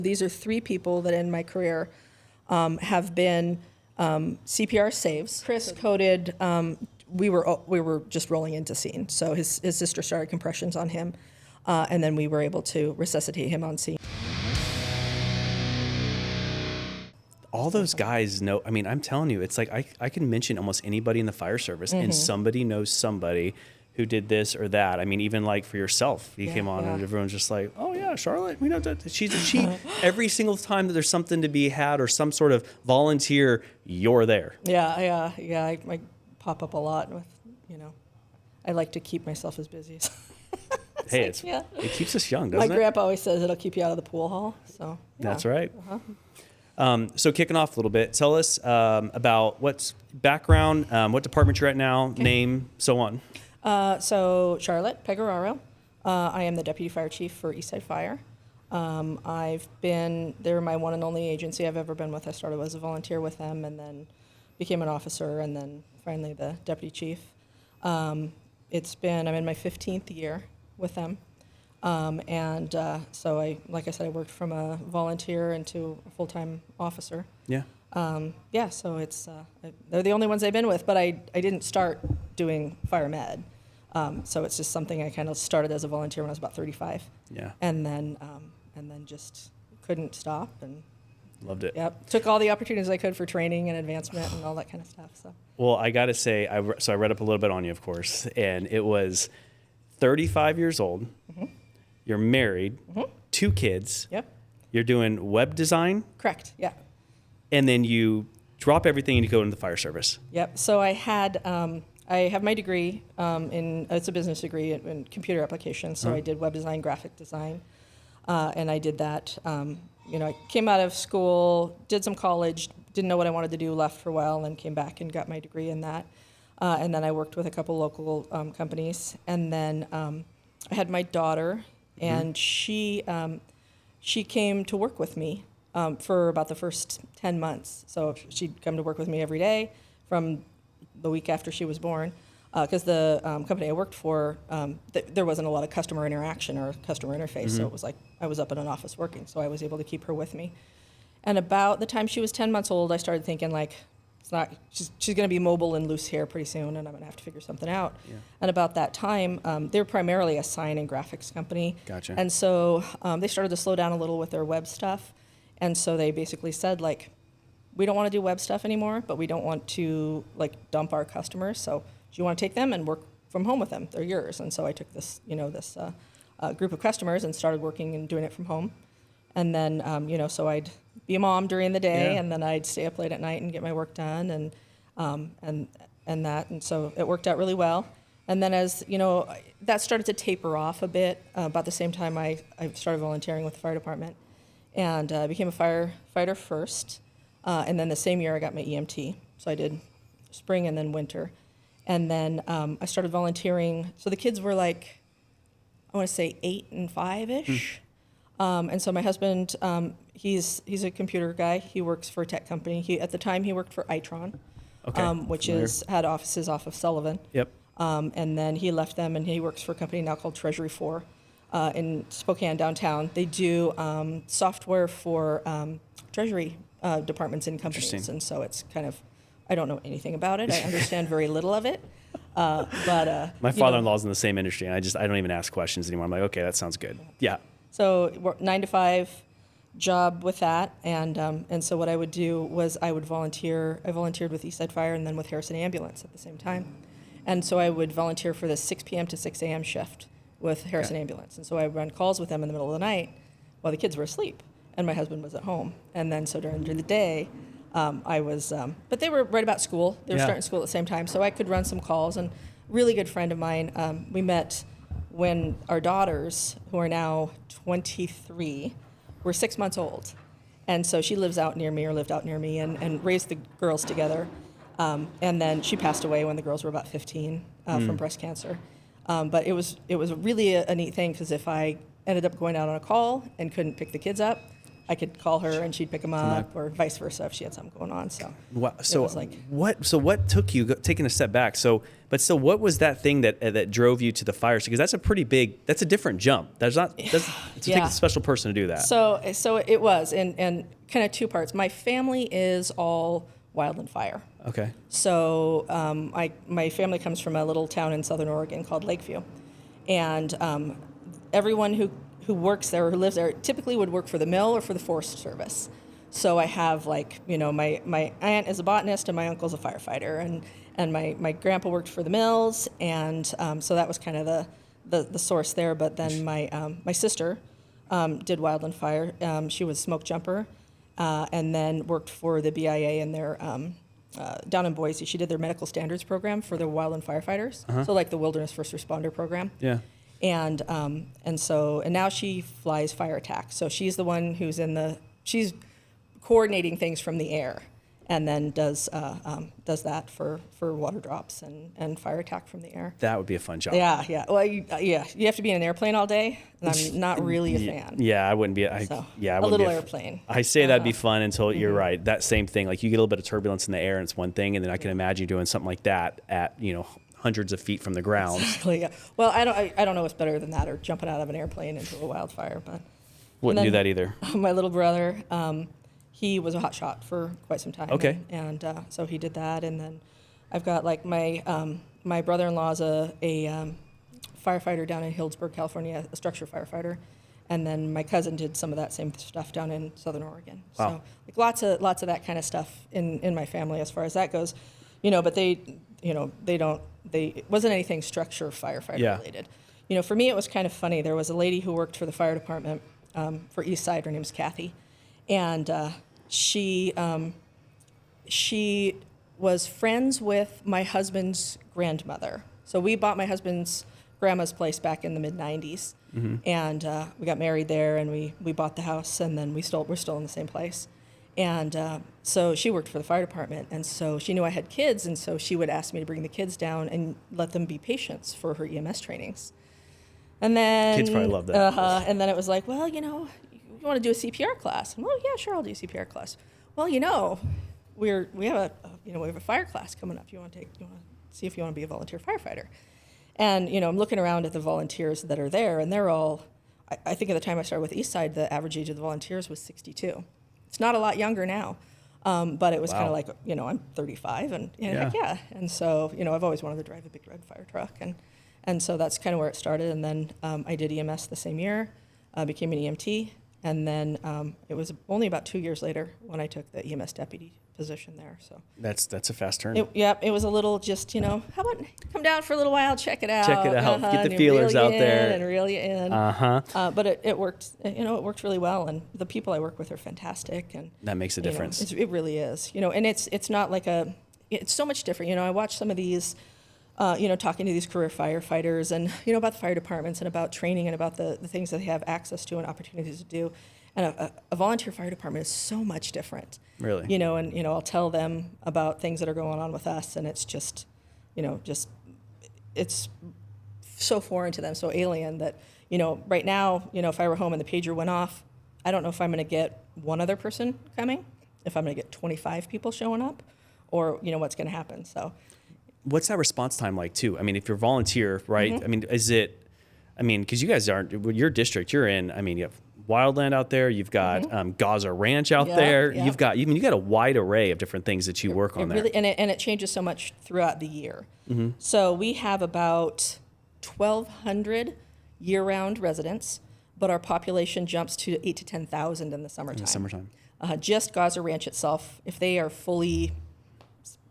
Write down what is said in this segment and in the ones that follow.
These are 3 people that in my career have been CPR saves. Chris coded, we were just rolling into scene. So his sister started compressions on him, and then we were able to resuscitate him on scene. All those guys know, I mean, I'm telling you, it's like I can mention almost anybody in the fire service, and somebody knows somebody who did this or that. I mean, even like for yourself, you came on and everyone's just like, oh yeah, Charlotte, we know that she every single time that there's something to be had or some sort of volunteer, you're there. Yeah. I pop up a lot with, I like to keep myself as busy as Hey, it keeps us young, doesn't it? My grandpa always says it'll keep you out of the pool hall. So yeah. That's right. So kicking off a little bit, tell us about what's background, what department you're at now, name, so on. So Charlotte Pegoraro. I am the Deputy Fire Chief for Eastside Fire. They're my one and only agency I've ever been with. I started as a volunteer with them and then became an officer and then finally the Deputy Chief. I'm in my 15th year with them. So like I said, I worked from a volunteer into a full-time officer. Yeah. So they're the only ones I've been with, but I didn't start doing fire med. So it's just something I kind of started as a volunteer when I was about 35. Yeah. And then just couldn't stop and loved it. Yep. Took all the opportunities I could for training and advancement and all that kind of stuff. So. Well, I got to say, I read up a little bit on you, of course, and it was 35 years old. Mm-hmm. You're married, 2 kids. Yep. You're doing web design. Correct. Yeah. And then you drop everything and you go into the fire service. Yep. So I have my degree it's a business degree in computer applications. So I did web design, graphic design, and I did that. I came out of school, did some college, didn't know what I wanted to do, left for a while, and then came back and got my degree in that. And then I worked with a couple local companies, and then I had my daughter. And she came to work with me for about the first 10 months. So she'd come to work with me every day from the week after she was born, because the company I worked for, there wasn't a lot of customer interaction or customer interface. So it was like I was up in an office working, so I was able to keep her with me. And about the time she was 10 months old, I started thinking like, she's going to be mobile and loose here pretty soon, and I'm going to have to figure something out. Yeah. And about that time, they were primarily a sign and graphics company. Gotcha. And so they started to slow down a little with their web stuff. And so they basically said, like, we don't want to do web stuff anymore, but we don't want to, like, dump our customers. So do you want to take them and work from home with them? They're yours. And so I took this group of customers and started working and doing it from home. And then, so I'd be a mom during the day, and then I'd stay up late at night and get my work done, and so it worked out really well. And then as that started to taper off a bit. About the same time, I started volunteering with the fire department, and became a firefighter first. And then the same year, I got my EMT. So I did spring and then winter, and then I started volunteering. So the kids were like, I want to say 8 and 5-ish. And so my husband, he's a computer guy. He works for a tech company. At the time he worked for Itron, which had offices off of Sullivan. Yep. And then he left them and he works for a company now called Treasury 4 in Spokane downtown. They do software for treasury departments in companies. And so it's kind of, I don't know anything about it. I understand very little of it. But my father-in-law's in the same industry, and I don't even ask questions anymore. I'm like, okay, that sounds good. Yeah. So 9 to 5 job with that, and so what I would do was I would volunteer. I volunteered with Eastside Fire and then with Harrison Ambulance at the same time, and so I would volunteer for the 6 p.m. to 6 a.m. shift with Harrison Ambulance, and so I would run calls with them in the middle of the night while the kids were asleep and my husband was at home, and then so during the day, I was. But they were right about school. They were starting school at the same time, so I could run some calls. And really good friend of mine, we met when our daughters, who are now 23, were 6 months old. And so she lived out near me and raised the girls together. And then she passed away when the girls were about 15 from breast cancer. But it was really a neat thing, because if I ended up going out on a call and couldn't pick the kids up, I could call her and she'd pick them up, or vice versa if she had something going on. So, so what took you taking a step back? So, but still, what was that thing that drove you to the fire? Because that's a different jump. It takes a special person to do that. So it was, and kind of two parts. My family is all wildland fire. Okay. So my family comes from a little town in Southern Oregon called Lakeview, and everyone who works there or who lives there typically would work for the mill or for the Forest Service. So I have my aunt is a botanist and my uncle's a firefighter, and my grandpa worked for the mills, and so that was kind of the source there. But then my sister did wildland fire. She was smoke jumper, and then worked for the BIA in their down in Boise. She did their medical standards program for the wildland firefighters, so like the wilderness first responder program. Yeah. And now she flies fire attack. So she's the one she's coordinating things from the air, and then does that for water drops and fire attack from the air. That would be a fun job. Yeah. Well, you have to be in an airplane all day, and I'm not really a fan. Yeah, I wouldn't be. A little airplane. I say that'd be fun until you're right. That same thing, like you get a little bit of turbulence in the air, and it's one thing, and then I can imagine you doing something like that at hundreds of feet from the ground. Exactly. Yeah. Well, I don't know what's better than that, or jumping out of an airplane into a wildfire, but wouldn't do that either. My little brother, he was a hot shot for quite some time. Okay. And so he did that, and then I've got like my brother-in-law's a firefighter down in Healdsburg, California, a structure firefighter, and then my cousin did some of that same stuff down in Southern Oregon. Wow. So like lots of that kind of stuff in my family as far as that goes, but it wasn't anything structure firefighter related. For me, it was kind of funny. There was a lady who worked for the fire department for Eastside. Her name's Kathy, and she was friends with my husband's grandmother. So we bought my husband's grandma's place back in the mid '90s, and we got married there, and we bought the house, and then we're still in the same place. And so she worked for the fire department, and so she knew I had kids, and so she would ask me to bring the kids down and let them be patients for her EMS trainings. And then kids probably love that. And then it was like, well, you want to do a CPR class? And, well, yeah, sure, I'll do a CPR class. Well, we have a fire class coming up. You want to see if you want to be a volunteer firefighter? And I'm looking around at the volunteers that are there, and they're all. I think at the time I started with Eastside, the average age of the volunteers was 62. It's not a lot younger now, but it was kind of like, I'm 35, and heck yeah. And so, I've always wanted to drive a big red fire truck, and so that's kind of where it started. And then I did EMS the same year, became an EMT, and then it was only about 2 years later when I took the EMS deputy position there. So that's a fast turn. It was a little just, how about come down for a little while, check it out, get the feelers out there, and reel you in. But it worked. It worked really well, and the people I work with are fantastic, and that makes a difference. It really is. And it's not like it's so much different. I watch some of these. Talking to these career firefighters and, about the fire departments and about training and about the things that they have access to and opportunities to do. And a volunteer fire department is so much different. Really? And I'll tell them about things that are going on with us, and it's just, it's so foreign to them, so alien that, right now, if I were home and the pager went off, I don't know if I'm going to get one other person coming, if I'm going to get 25 people showing up, or, what's going to happen. So. What's that response time like too? I mean, if you're volunteer, right? Mm-hmm. I mean, because you guys aren't, your district you're in, you have wildland out there, you've got Gaza Ranch out there, yeah. you've got a wide array of different things that you work on there. Really, and it changes so much throughout the year. Mm-hmm. So we have about 1,200 year-round residents, but our population jumps to 8,000 to 10,000 in the summertime. Just Gaza Ranch itself, if they are fully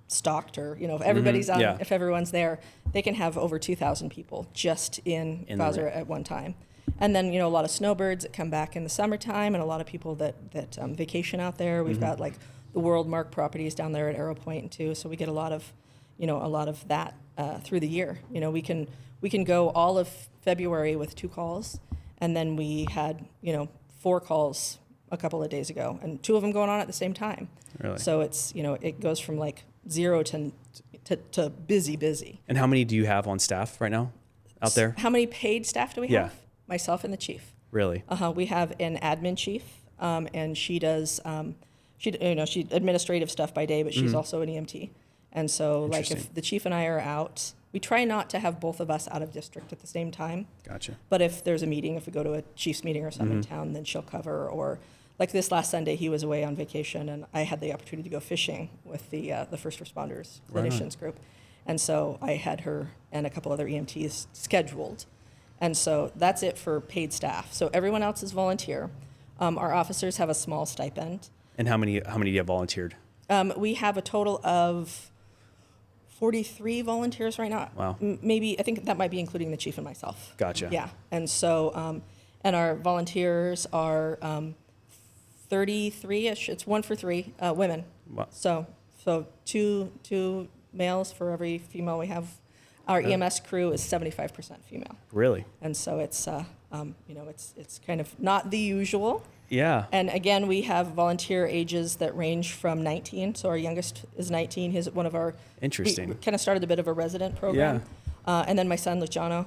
stocked, or if everybody's on, if everyone's there, they can have over 2,000 people just in Gaza at one time. And then a lot of snowbirds that come back in the summertime, and a lot of people that vacation out there. We've got like the World Mark properties down there at Arrow Point too, so we get a lot of that through the year. We can go all of February with 2 calls, and then we had 4 calls a couple of days ago, and 2 of them going on at the same time. Really? So it's it goes from like 0 to busy. And how many do you have on staff right now out there? How many paid staff do we have? Myself and the chief. Really? We have an admin chief, and she does she administrative stuff by day, but she's also an EMT. And so, like, if the chief and I are out, we try not to have both of us out of district at the same time. Gotcha. But if there's a meeting, if we go to a chief's meeting or something in town, then she'll cover. Or like this last Sunday, he was away on vacation, and I had the opportunity to go fishing with the first responders clinicians group. And so I had her and a couple other EMTs scheduled. And so that's it for paid staff. So everyone else is volunteer. Our officers have a small stipend. And how many do you have volunteered? We have a total of 43 volunteers right now. Wow. Maybe, I think that might be including the chief and myself. Gotcha. Yeah. And so, and our volunteers are 33-ish. It's 1 for 3 women. Wow. So two males for every female we have. Our EMS crew is 75% female. Really? And so it's, it's kind of not the usual. Yeah. And again, we have volunteer ages that range from 19. So our youngest is 19. He's one of our... Interesting. We kind of started a bit of a resident program. Yeah. And then my son, Luciano,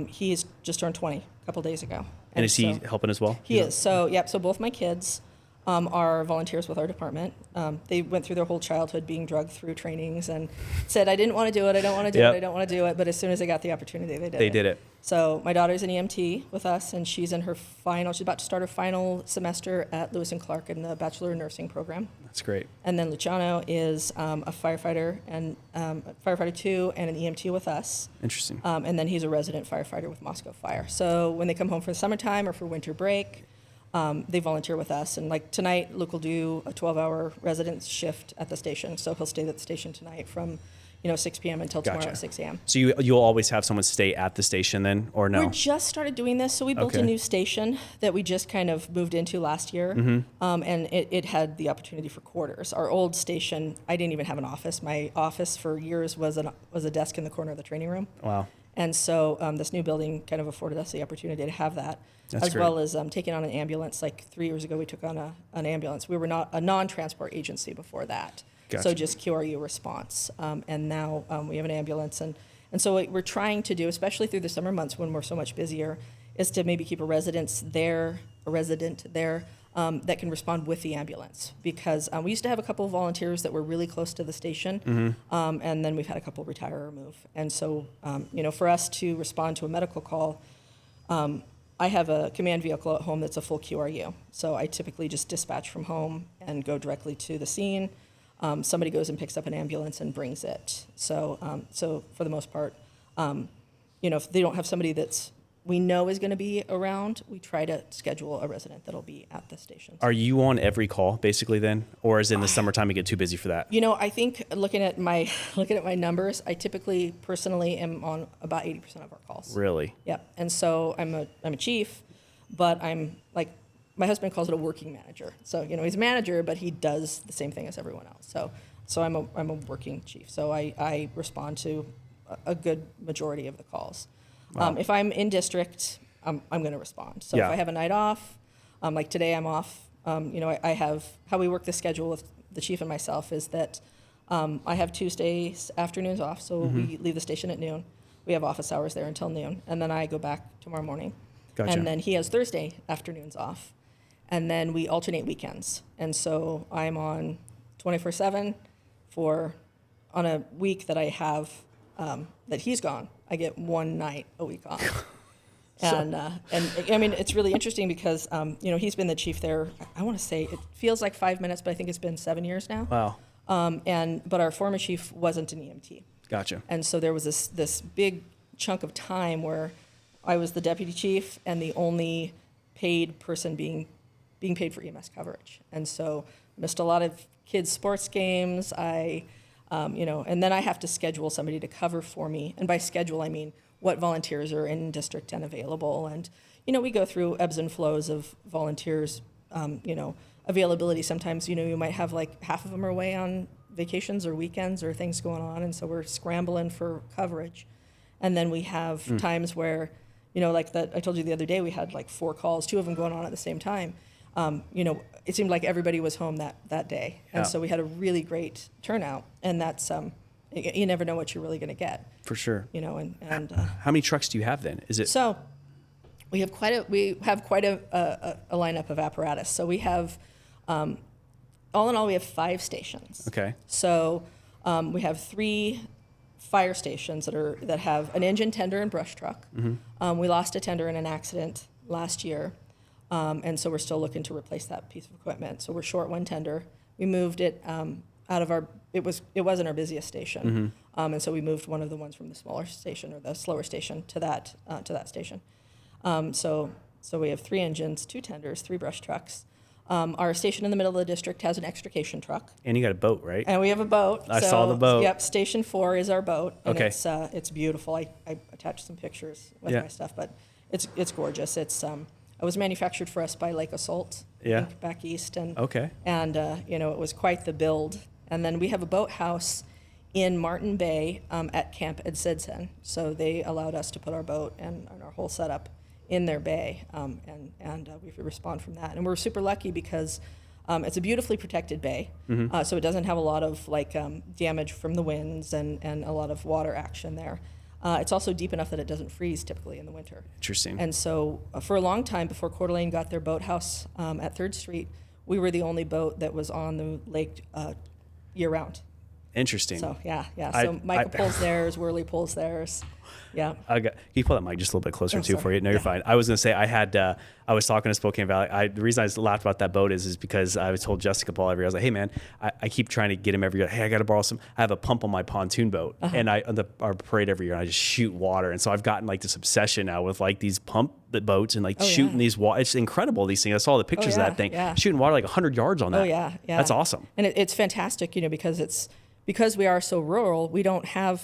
he's just turned 20 a couple days ago. And is he helping as well? He is. So, yep. So both my kids are volunteers with our department. They went through their whole childhood being drugged through trainings and said, I didn't want to do it, I don't want to do it, I don't want to do it. But as soon as they got the opportunity, they did it. They did it. So my daughter's an EMT with us, and she's in her she's about to start her final semester at Lewis and Clark in the Bachelor of Nursing program. That's great. And then Luciano is a firefighter and firefighter 2 and an EMT with us. Interesting. And then he's a resident firefighter with Moscow Fire. So when they come home for the summertime or for winter break, they volunteer with us. And like tonight, Luke will do a 12-hour residence shift at the station. So he'll stay at the station tonight from 6 p.m. until tomorrow at 6 a.m. So you'll always have someone stay at the station then, or no? We just started doing this. So we built a new station that we just kind of moved into last year. And it had the opportunity for quarters. Our old station, I didn't even have an office. My office for years was a desk in the corner of the training room. Wow. And so this new building kind of afforded us the opportunity to have that. That's as great. Well as taking on an ambulance. Like 3 years ago, we took on an ambulance. We were not a non-transport agency before that. Gotcha. So just QRU response. And now we have an ambulance. And so what we're trying to do, especially through the summer months when we're so much busier, is to maybe keep a resident there that can respond with the ambulance. Because we used to have a couple of volunteers that were really close to the station, and then we've had a couple retire or move. And so, for us to respond to a medical call, I have a command vehicle at home that's a full QRU. So I typically just dispatch from home and go directly to the scene. Somebody goes and picks up an ambulance and brings it. So for the most part, if they don't have somebody that's we know is going to be around, we try to schedule a resident that'll be at the station. Are you on every call basically then, or is it in the summertime you get too busy for that? I think looking at my numbers, I typically personally am on about 80% of our calls. Really? Yep. And so I'm a chief, but I'm like, my husband calls it a working manager. So he's a manager, but he does the same thing as everyone else. So I'm a working chief. So I respond to a good majority of the calls. Wow. If I'm in district, I'm going to respond. So if I have a night off, like today I'm off, I have, how we work the schedule with the chief and myself is that I have Tuesdays afternoons off. So we leave the station at noon. We have office hours there until noon. And then I go back tomorrow morning. Gotcha. And then he has Thursday afternoons off. And then we alternate weekends. And so I'm on 24/7 on a week that I have, that he's gone. I get one night a week off. And I mean, it's really interesting because, he's been the chief there, I want to say, it feels like 5 minutes, but I think it's been 7 years now. Wow. But our former chief wasn't an EMT. Gotcha. And so there was this big chunk of time where I was the deputy chief and the only paid person being paid for EMS coverage. And so missed a lot of kids' sports games. And then I have to schedule somebody to cover for me. And by schedule, I mean what volunteers are in district and available. And, we go through ebbs and flows of volunteers, availability. Sometimes, you might have like half of them are away on vacations or weekends or things going on. And so we're scrambling for coverage. And then we have times where, like that I told you the other day, we had like 4 calls, 2 of them going on at the same time. It seemed like everybody was home that day. And so we had a really great turnout. And that's, you never know what you're really going to get. For sure. And how many trucks do you have then? Is it? So We have quite a lineup of apparatus. So we have, all in all, we have 5 stations. Okay. So we have 3 fire stations that have an engine, tender, and brush truck. We lost a tender in an accident last year, and so we're still looking to replace that piece of equipment. So we're short 1 tender. We moved it out of it wasn't our busiest station, and so we moved one of the ones from the smaller station or the slower station to that station. So we have 3 engines, 2 tenders, 3 brush trucks. Our station in the middle of the district has an extrication truck. And you got a boat, right? And we have a boat. I saw the boat. Yep, Station 4 is our boat. And Okay. It's beautiful. I attached some pictures with Yeah. my stuff, but it's gorgeous. It was manufactured for us by Lake Assault, I Yeah. think, back east. And Okay. it was quite the build. And then we have a boathouse in Martin Bay at Camp Edsidsen. So they allowed us to put our boat and our whole setup in their bay, and we respond from that. And we're super lucky because it's a beautifully protected bay, so it doesn't have a lot of damage from the winds and a lot of water action there. It's also deep enough that it doesn't freeze typically in the winter. Interesting. And so for a long time, before Coeur d'Alene got their boathouse at 3rd Street, we were the only boat that was on the lake year-round. Interesting. So, yeah. So Michael pulls theirs, Worley pulls theirs. Yeah. Can you pull that mic just a little bit closer too sorry. for you? No, you're fine. I was going to say I was talking to Spokane Valley. The reason I laughed about that boat is because I was told Jessica Paul every year, I was like, hey man, I keep trying to get him every year. Hey, I got to borrow some. I have a pump on my pontoon boat, and on our parade every year, and I just shoot water. And so I've gotten this obsession now with these pump boats and shooting these water. It's incredible, these things. I saw the pictures of that thing. Yeah. Shooting water 100 yards on that. Oh yeah. That's awesome. And it's fantastic, because we are so rural, we don't have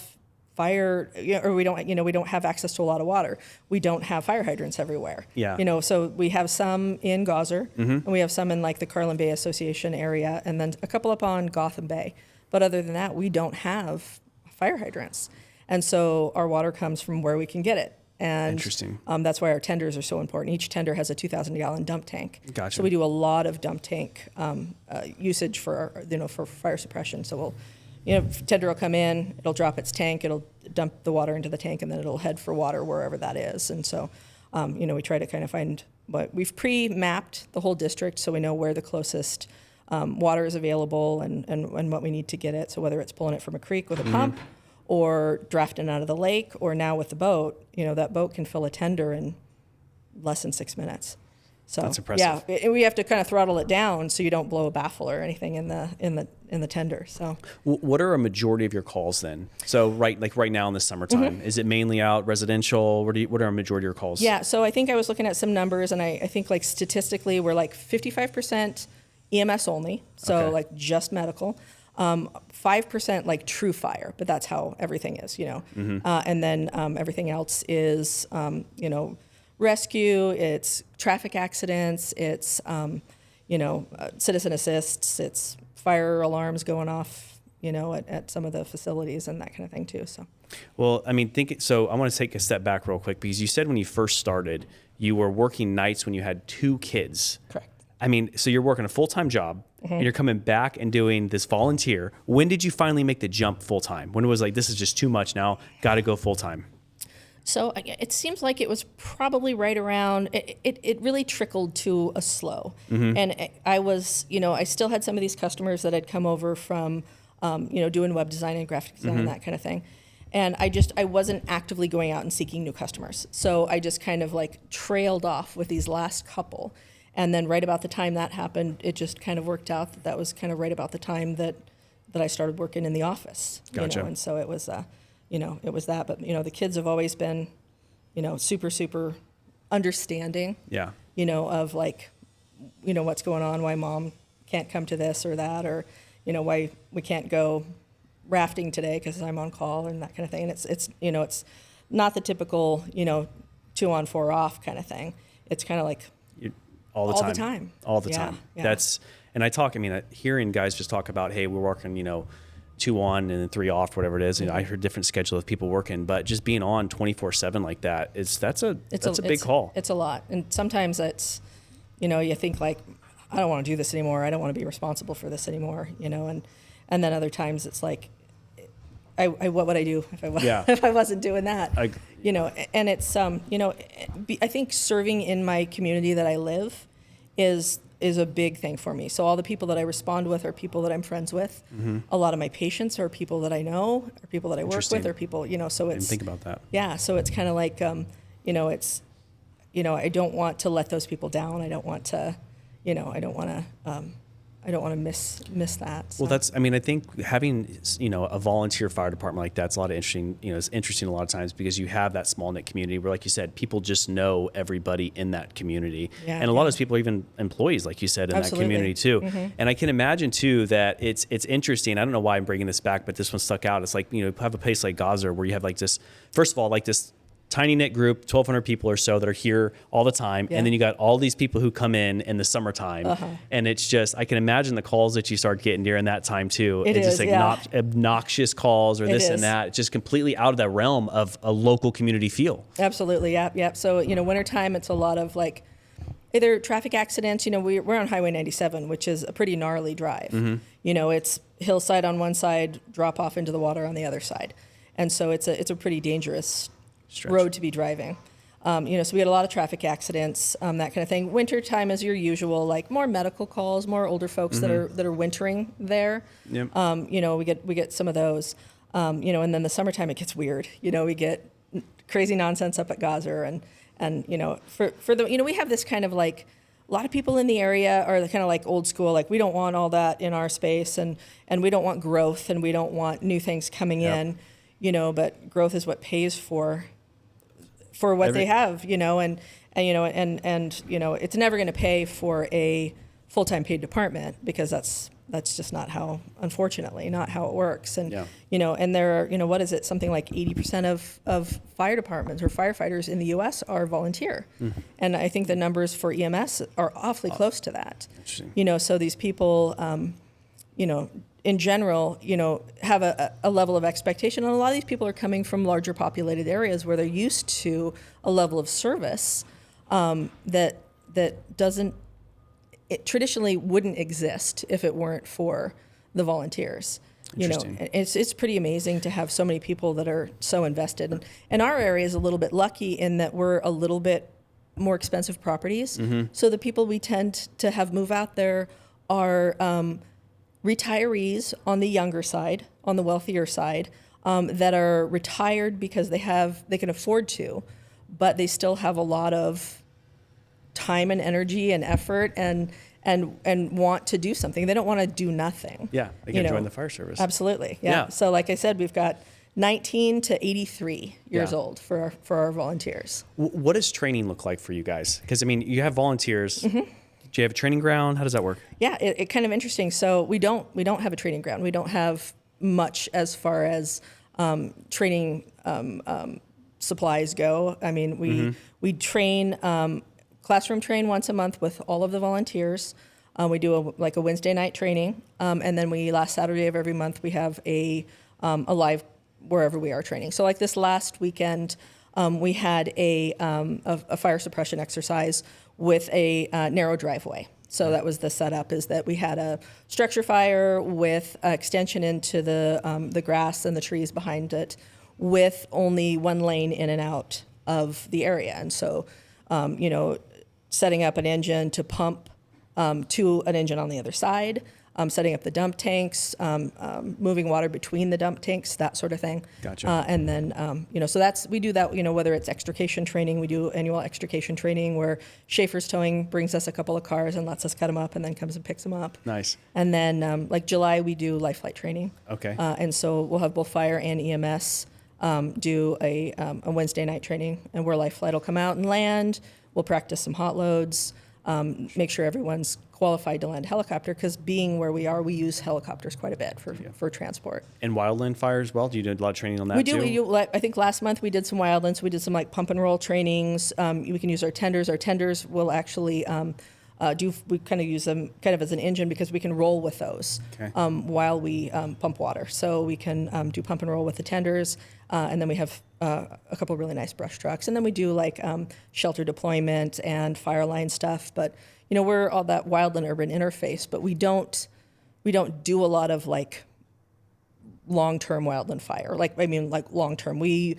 fire, or we don't have access to a lot of water. We don't have fire hydrants everywhere. Yeah. So we have some in Gosser, and we have some in the Carlin Bay Association area, and then a couple up on Gotham Bay. But other than that, we don't have fire hydrants. And so our water comes from where we can get it. And Interesting. That's why our tenders are so important. Each tender has a 2,000-gallon dump tank. Gotcha. So we do a lot of dump tank usage for fire suppression. So tender will come in, it'll drop its tank, it'll dump the water into the tank, and then it'll head for water wherever that is. And so, we try to kind of find we've pre-mapped the whole district, so we know where the closest water is available and what we need to get it. So whether it's pulling it from a creek with a pump, or drafting out of the lake, or now with the boat, that boat can fill a tender in less than 6 minutes. So that's impressive. Yeah, we have to kind of throttle it down so you don't blow a baffle or anything in the tender. So what are a majority of your calls then? So right now in the summertime, is it mainly out residential? What are a majority of your calls? Yeah, so I think I was looking at some numbers, and I think statistically we're 55% EMS only, so Okay. just medical. 5% true fire, but that's how everything is, and then everything else is rescue, it's traffic accidents, it's citizen assists, it's fire alarms going off, at some of the facilities and that kind of thing too. So, well, I want to take a step back real quick, because you said when you first started, you were working nights when you had 2 kids. correct. So you're working a full-time job, and you're coming back and doing this volunteer. When did you finally make the jump full-time? When it was this is just too much now, got to go full-time? So it seems like it was probably right around, it really trickled to a slow. And I was, I still had some of these customers that had come over from, doing web design and graphic design and that kind of thing. And I wasn't actively going out and seeking new customers. So I just kind of trailed off with these last couple. And then right about the time that happened, it just kind of worked out that was kind of right about the time that I started working in the office. Gotcha. And so it was, it was that. But, the kids have always been, super, super understanding, Yeah. Of what's going on, why mom can't come to this or that, or, why we can't go rafting today because I'm on call and that kind of thing. And it's not the typical, 2 on 4 off kind of thing. It's kind of All the time. All the time. Yeah. And hearing guys just talk about, hey, we're working, 2 on and then 3 off, whatever it is. I heard different schedule of people working, but just being on 24/7 like that, that's a big call. It's a lot. And sometimes it's, you think I don't want to do this anymore. I don't want to be responsible for this anymore, and then other times it's what would I do if I Yeah. if I wasn't doing that? I- You know, and it's you know, I think serving in my community that I live is a big thing for me. So all the people that I respond with are people that I'm friends with. A lot of my patients are people that I know, or people that I work with, or people, you know. So I it's didn't think about that. yeah. So it's kind of like you know, it's you know, I don't want to let those people down. I don't want to, you know, I don't want to miss that. So. Well, I mean, I think having, you know, a volunteer fire department like that's a lot of interesting, you know, it's interesting a lot of times because you have that small knit community where, like you said, people just know everybody in that community. Yeah, and a lot of those people are even employees, like you said, in Absolutely. that community too. And I can imagine too that it's interesting. I don't know why I'm bringing this back, but this one stuck out. It's like, you know, have a place like Gaza where you have like this, first of all, like this tiny knit group, 1,200 people or so that are here all the time. Yeah. And then you got all these people who come in the summertime. And it's just, I can imagine the calls that you start getting during that time too. It it's is, just yeah. obnoxious calls or this is. and that. It's just completely out of that realm of a local community feel. Absolutely, yep. So, you know, wintertime, it's a lot of like either traffic accidents. You know, we're on Highway 97, which is a pretty gnarly drive. You know, it's hillside on one side, drop off into the water on the other side. And so it's a pretty dangerous road to be driving. You know, so we had a lot of traffic accidents, that kind of thing. Wintertime is your usual, like more medical calls, more older folks that are wintering there. Yep. You know, we get some of those. You know, and then the summertime it gets weird. You know, we get crazy nonsense up at Gaza, and you know, for the, you know, we have this kind of like, a lot of people in the area are kind of like old school, like we don't want all that in our space, and we don't want growth, and we don't want new things coming in. You know, but growth is what pays for what they have, you know, and you know, and you know, it's never going to pay for a full-time paid department because that's just not how, unfortunately, not how it works. And you know, and there are, you know, what is it? Something like 80% of fire departments or firefighters in the U.S. are volunteer, and I think the numbers for EMS are awfully close to that. You know, so these people, you know, in general, you know, have a level of expectation. And a lot of these people are coming from larger populated areas where they're used to a level of service that doesn't, it traditionally wouldn't exist if it weren't for the volunteers. You know, it's pretty amazing to have so many people that are so invested. And our area is a little bit lucky in that we're a little bit more expensive properties. So the people we tend to have move out there are retirees on the younger side, on the wealthier side, that are retired because they can afford to, but they still have a lot of time and energy and effort and want to do something. They don't want to do nothing. Yeah, they can join the fire service. Absolutely. Yeah. So like I said, we've got 19 to 83 years old for our volunteers. What does training look like for you guys? Because I mean, you have volunteers. Do you have a training ground? How does that work? Yeah, it kind of interesting. So we don't have a training ground. We don't have much as far as training supplies go. I mean, we train, classroom train once a month with all of the volunteers. We do a Wednesday night training, and then last Saturday of every month we have a live wherever we are training. So like this last weekend, we had a fire suppression exercise with a narrow driveway. So that was the setup, is that we had a structure fire with extension into the grass and the trees behind it with only one lane in and out of the area. And so, you know, setting up an engine to pump to an engine on the other side, setting up the dump tanks, moving water between the dump tanks, that sort of thing. Gotcha. And then, you know, so we do that, you know, whether it's extrication training, we do annual extrication training where Schaefer's Towing brings us a couple of cars and lets us cut them up and then comes and picks them up. Nice. And then, like July, we do life flight training. Okay. And so we'll have both fire and EMS do a Wednesday night training, and where life flight will come out and land. We'll practice some hot loads, make sure everyone's qualified to land a helicopter, because being where we are, we use helicopters quite a bit for transport. And wildland fire as well? Do you do a lot of training on that too? We do. I think last month we did some wildlands. We did some like pump and roll trainings. We can use our tenders. Our tenders will actually we kind of use them kind of as an engine because we can roll with those while we pump water. So we can do pump and roll with the tenders, and then we have a couple of really nice brush trucks. And then we do like shelter deployment and fire line stuff. But you know, we're all that wildland urban interface, but we don't do a lot of like long-term wildland fire. Like long-term. We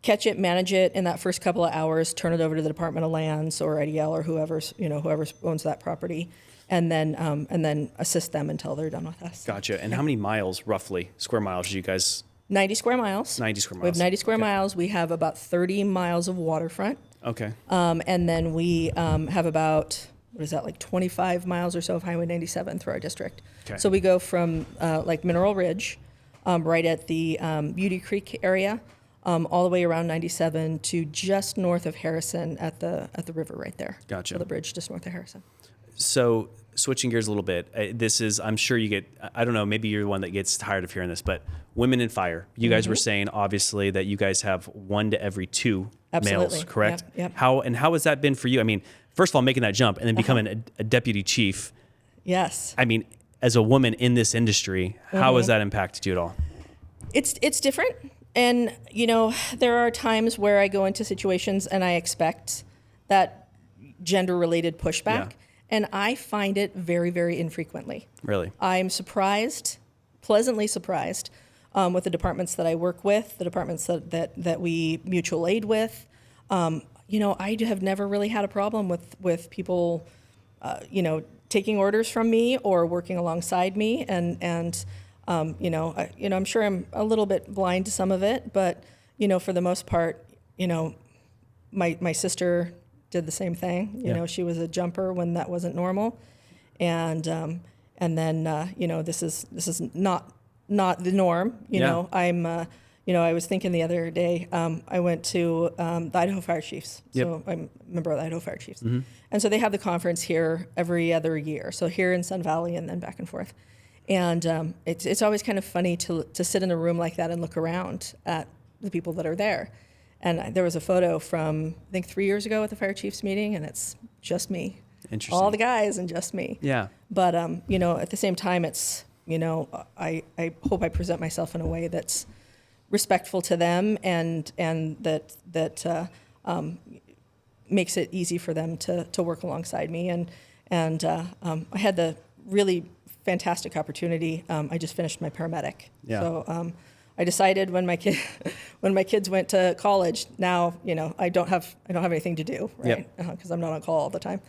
catch it, manage it in that first couple of hours, turn it over to the Department of Lands or IDL or whoever owns that property, and then assist them until they're done with us. Gotcha. And how many miles, roughly, square miles, do you guys? 90 square miles. 90 square miles. We have 90 square Okay. miles. We have about 30 miles of waterfront. Okay. And then we have about, 25 miles or so of Highway 97 through our district. Okay. So we go from Mineral Ridge, right at the Beauty Creek area, all the way around 97 to just north of Harrison at the river right there. Gotcha. So the bridge just north of Harrison. So switching gears a little bit, I'm sure you get, I don't know, maybe you're the one that gets tired of hearing this, but women in fire. You guys were saying, obviously, that you guys have 1 to every 2 Absolutely. males, correct? Yep. How has that been for you? I mean, first of all, making that jump and then becoming a deputy chief. Yes. I mean, as a woman in this industry, how has that impacted you at all? It's different. And, there are times where I go into situations and I expect that gender-related pushback. Yeah. And I find it very, very infrequently. Really? I'm surprised, pleasantly surprised, with the departments that I work with, the departments that we mutual aid with. I have never really had a problem with people, taking orders from me or working alongside me. And I'm sure I'm a little bit blind to some of it, but, for the most part, my sister did the same thing. Yeah. She was a jumper when that wasn't normal. And then, this is not the norm. Yeah. I'm, I was thinking the other day, I went to the Idaho Fire Chiefs. Yep. So I'm a member of the Idaho Fire Chiefs. And so they have the conference here every other year. So here in Sun Valley and then back and forth. And it's always kind of funny to sit in a room like that and look around at the people that are there. And there was a photo from, I think, 3 years ago at the Fire Chiefs meeting, and it's just me. Interesting. All the guys and just me. Yeah. But, at the same time, it's, I hope I present myself in a way that's respectful to them and that makes it easy for them to work alongside me. And I had the really fantastic opportunity. I just finished my paramedic. Yeah. So I decided when my kids went to college, now I don't have anything to do, right? Because I'm not on call all the time.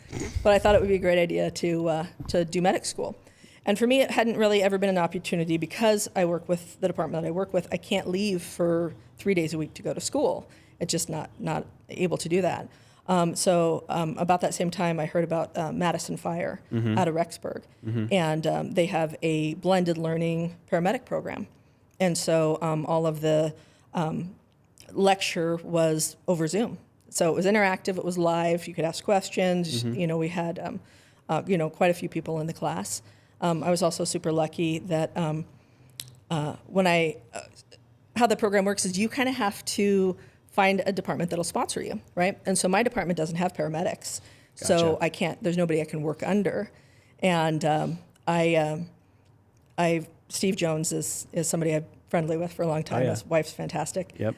But I thought it would be a great idea to do medic school. And for me, it hadn't really ever been an opportunity because I work with the department that I work with. I can't leave for 3 days a week to go to school. It's just not able to do that. So about that same time, I heard about Madison Fire out of Rexburg. And they have a blended learning paramedic program. And so all of the lecture was over Zoom. So it was interactive, it was live, you could ask questions. We had quite a few people in the class. I was also super lucky that how the program works is you kind of have to find a department that'll sponsor you, right? And so my department doesn't have paramedics. Gotcha. So I can't, there's nobody I can work under. And Steve Jones is somebody I'm friendly with for a long time. Oh, yeah. His wife's fantastic. Yep.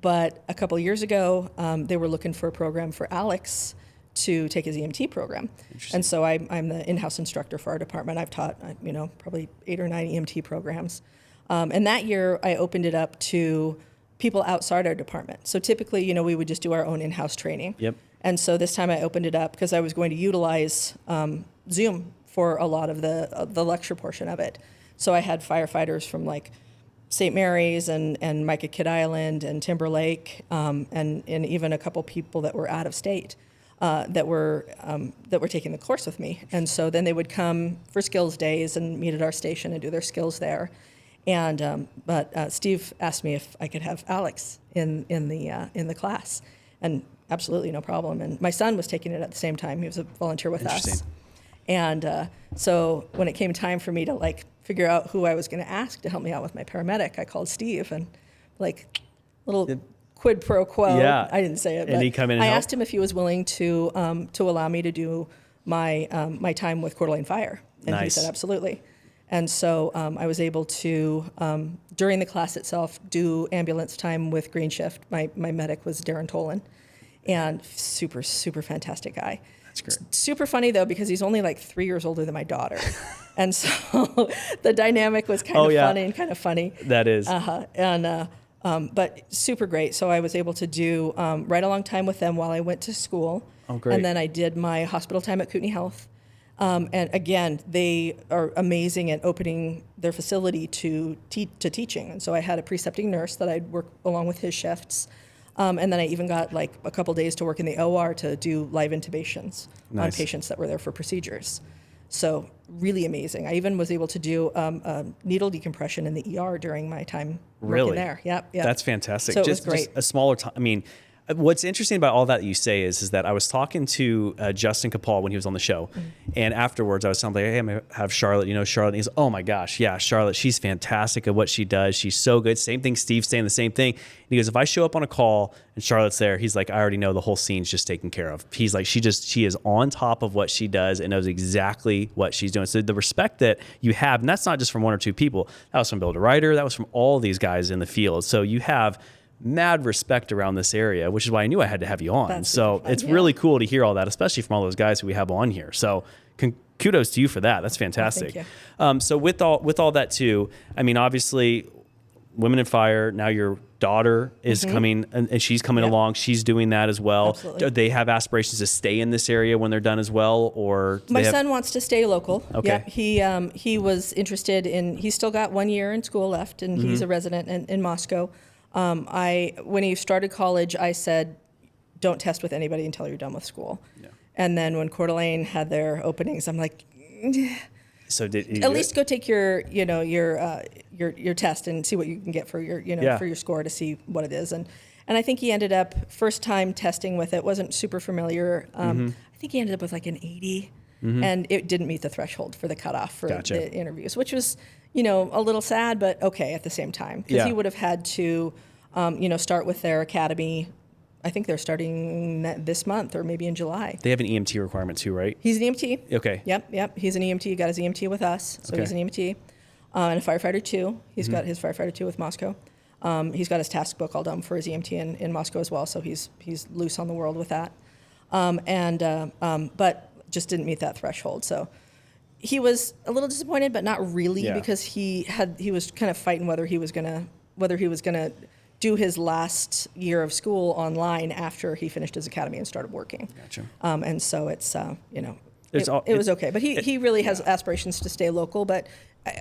But a couple of years ago, they were looking for a program for Alex to take his EMT program. And so I'm the in-house instructor for our department. I've taught, probably 8 or 9 EMT programs. And that year, I opened it up to people outside our department. So typically, we would just do our own in-house training. Yep. And so this time I opened it up because I was going to utilize Zoom for a lot of the lecture portion of it. So I had firefighters from like St. Mary's and Micah Kidd Island and Timberlake, and even a couple people that were out of state that were taking the course with me. And so then they would come for skills days and meet at our station and do their skills there. And but Steve asked me if I could have Alex in the class, and absolutely no problem. And my son was taking it at the same time. He was a volunteer with us. And so when it came time for me to figure out who I was going to ask to help me out with my paramedic, I called Steve and little quid pro quo. Yeah. I didn't say it, And but he come in and I help? asked him if he was willing to allow me to do my my time with Coeur d'Alene Fire, and he Nice. said absolutely. And so I was able to, during the class itself, do ambulance time with Green Shift. My medic was Darren Tolan, and super, super fantastic guy. That's great. Super funny though, because he's only like 3 years older than my daughter. And so the dynamic was kind of funny and kind of funny. That is. But super great. So I was able to do right along time with them while I went to school. Oh, great. And then I did my hospital time at Kootenai Health. And again, they are amazing at opening their facility to teaching. And so I had a precepting nurse that I'd work along with his shifts. And then I even got like a couple days to work in the OR to do live intubations on patients that were there for procedures. So really amazing. I even was able to do needle decompression in the ER during my time working there. Yep. That's fantastic. So it was great. Just a smaller time. I mean, what's interesting about all that you say is that I was talking to Justin Capal when he was on the show, and afterwards I was telling him, like, hey, I'm gonna have Charlotte. You know Charlotte? And he's, oh my gosh, yeah, Charlotte. She's fantastic at what she does. She's so good. Same thing. Steve's saying the same thing. And he goes, if I show up on a call and Charlotte's there, he's like, I already know the whole scene's just taken care of. He's like, she is on top of what she does and knows exactly what she's doing. So the respect that you have, and that's not just from one or two people. That was from Bill DeRuyter. That was from all these guys in the field. So you have mad respect around this area, which is why I knew I had to have you on. That's so it's really cool to hear all that, especially from all those guys who we have on here. So kudos to you for that. That's fantastic. Thank you. So with all that too, I mean, obviously Women in Fire, now your daughter is coming and she's coming along. She's doing that as well. Absolutely. Do they have aspirations to stay in this area when they're done as well? Or My son wants to stay local. Okay. Yep. He was interested in, he's still got 1 year in school left, and he's a resident in Moscow. When he started college, I said, don't test with anybody until you're done with school. Yeah. And then when Coeur d'Alene had their openings, I'm like, so did at least go take your test and see what you can get for your, for your score to see what it is. And I think he ended up first time testing with it, wasn't super familiar. I think he ended up with like an 80 and it didn't meet the threshold for the cutoff for the interviews, which was, a little sad, but okay at the same time, because he would have had to, start with their academy. I think they're starting this month or maybe in July. They have an EMT requirement too, right? He's an EMT. Okay. Yep. He's an EMT. He got his EMT with us, so he's an EMT. And a firefighter too. He's got his firefighter too with Moscow. He's got his task book all done for his EMT in Moscow as well, so he's loose on the world with that. But just didn't meet that threshold. So he was a little disappointed, but not really, because he was kind of fighting whether he was gonna do his last year of school online after he finished his academy and started working. Gotcha. And so it's it was okay, but he really has aspirations to stay local. But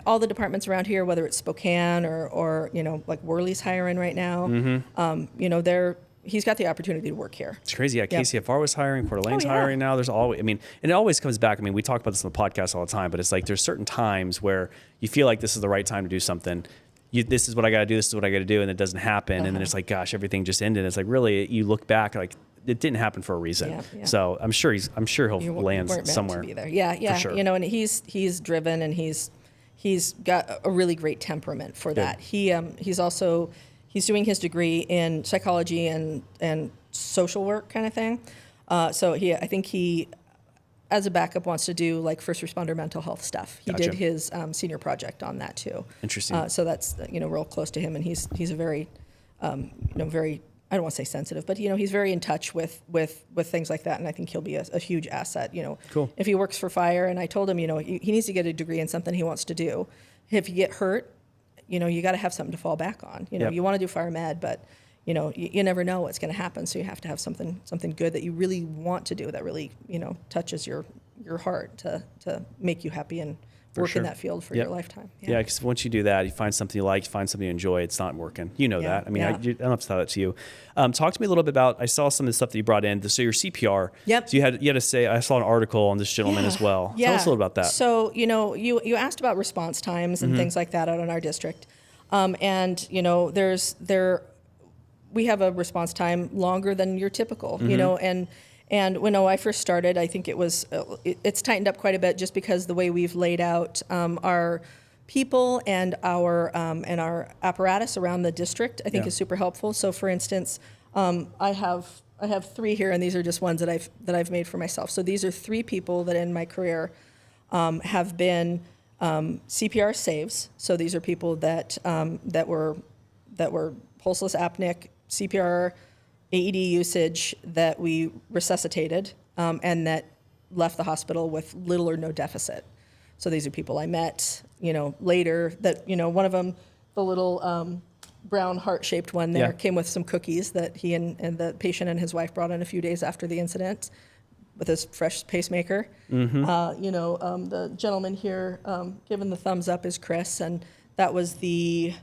all the departments around here, whether it's Spokane or like Worley's hiring right now, he's got the opportunity to work here. It's crazy. Yeah, KCFR was hiring, Coeur d'Alene's hiring now. There's always, and it always comes back. I mean, we talk about this on the podcast all the time, but it's like there's certain times where you feel like this is the right time to do something. This is what I got to do. This is what I got to do, and it doesn't happen. And then it's like, gosh, everything just ended. It's like, really, you look back, like it didn't happen for a reason. Yeah. So I'm sure he'll land somewhere. To be there. Yeah. For sure. And he's driven, and he's got a really great temperament for that. He's doing his degree in psychology and social work kind of thing. So I think he, as a backup, wants to do like first responder mental health stuff. He did his senior project on that too. Interesting. So that's real close to him, and he's a very, very, I don't want to say sensitive, but he's very in touch with things like that, and I think he'll be a huge asset. Cool. If he works for fire, and I told him, he needs to get a degree in something he wants to do. If you get hurt, you got to have something to fall back on. You want to do fire med, but you never know what's going to happen. So you have to have something good that you really want to do that really, touches your heart to make you happy and work in that field for your lifetime. Yeah, because once you do that, you find something you like, you find something you enjoy, it's not working. That. I mean, I don't have to tell that to you. Talk to me a little bit about, I saw some of the stuff that you brought in. So your CPR. Yep. So you had to say, I saw an article on this gentleman as well. Yeah. Tell us a little about that. So, you asked about response times and things like that out in our district. We have a response time longer than your typical, and when I first started, I think it's tightened up quite a bit just because the way we've laid out our people and our apparatus around the district, I think is super helpful. So for instance, I have 3 here, and these are just ones that I've made for myself. So these are 3 people that in my career have been CPR saves. So these are people that were pulseless apneic CPR AED usage that we resuscitated, and that left the hospital with little or no deficit. So these are people I met, later that, one of them, the little brown heart-shaped one there, came with some cookies that he and the patient and his wife brought in a few days after the incident with his fresh pacemaker. The gentleman here giving the thumbs up is Chris, and that was the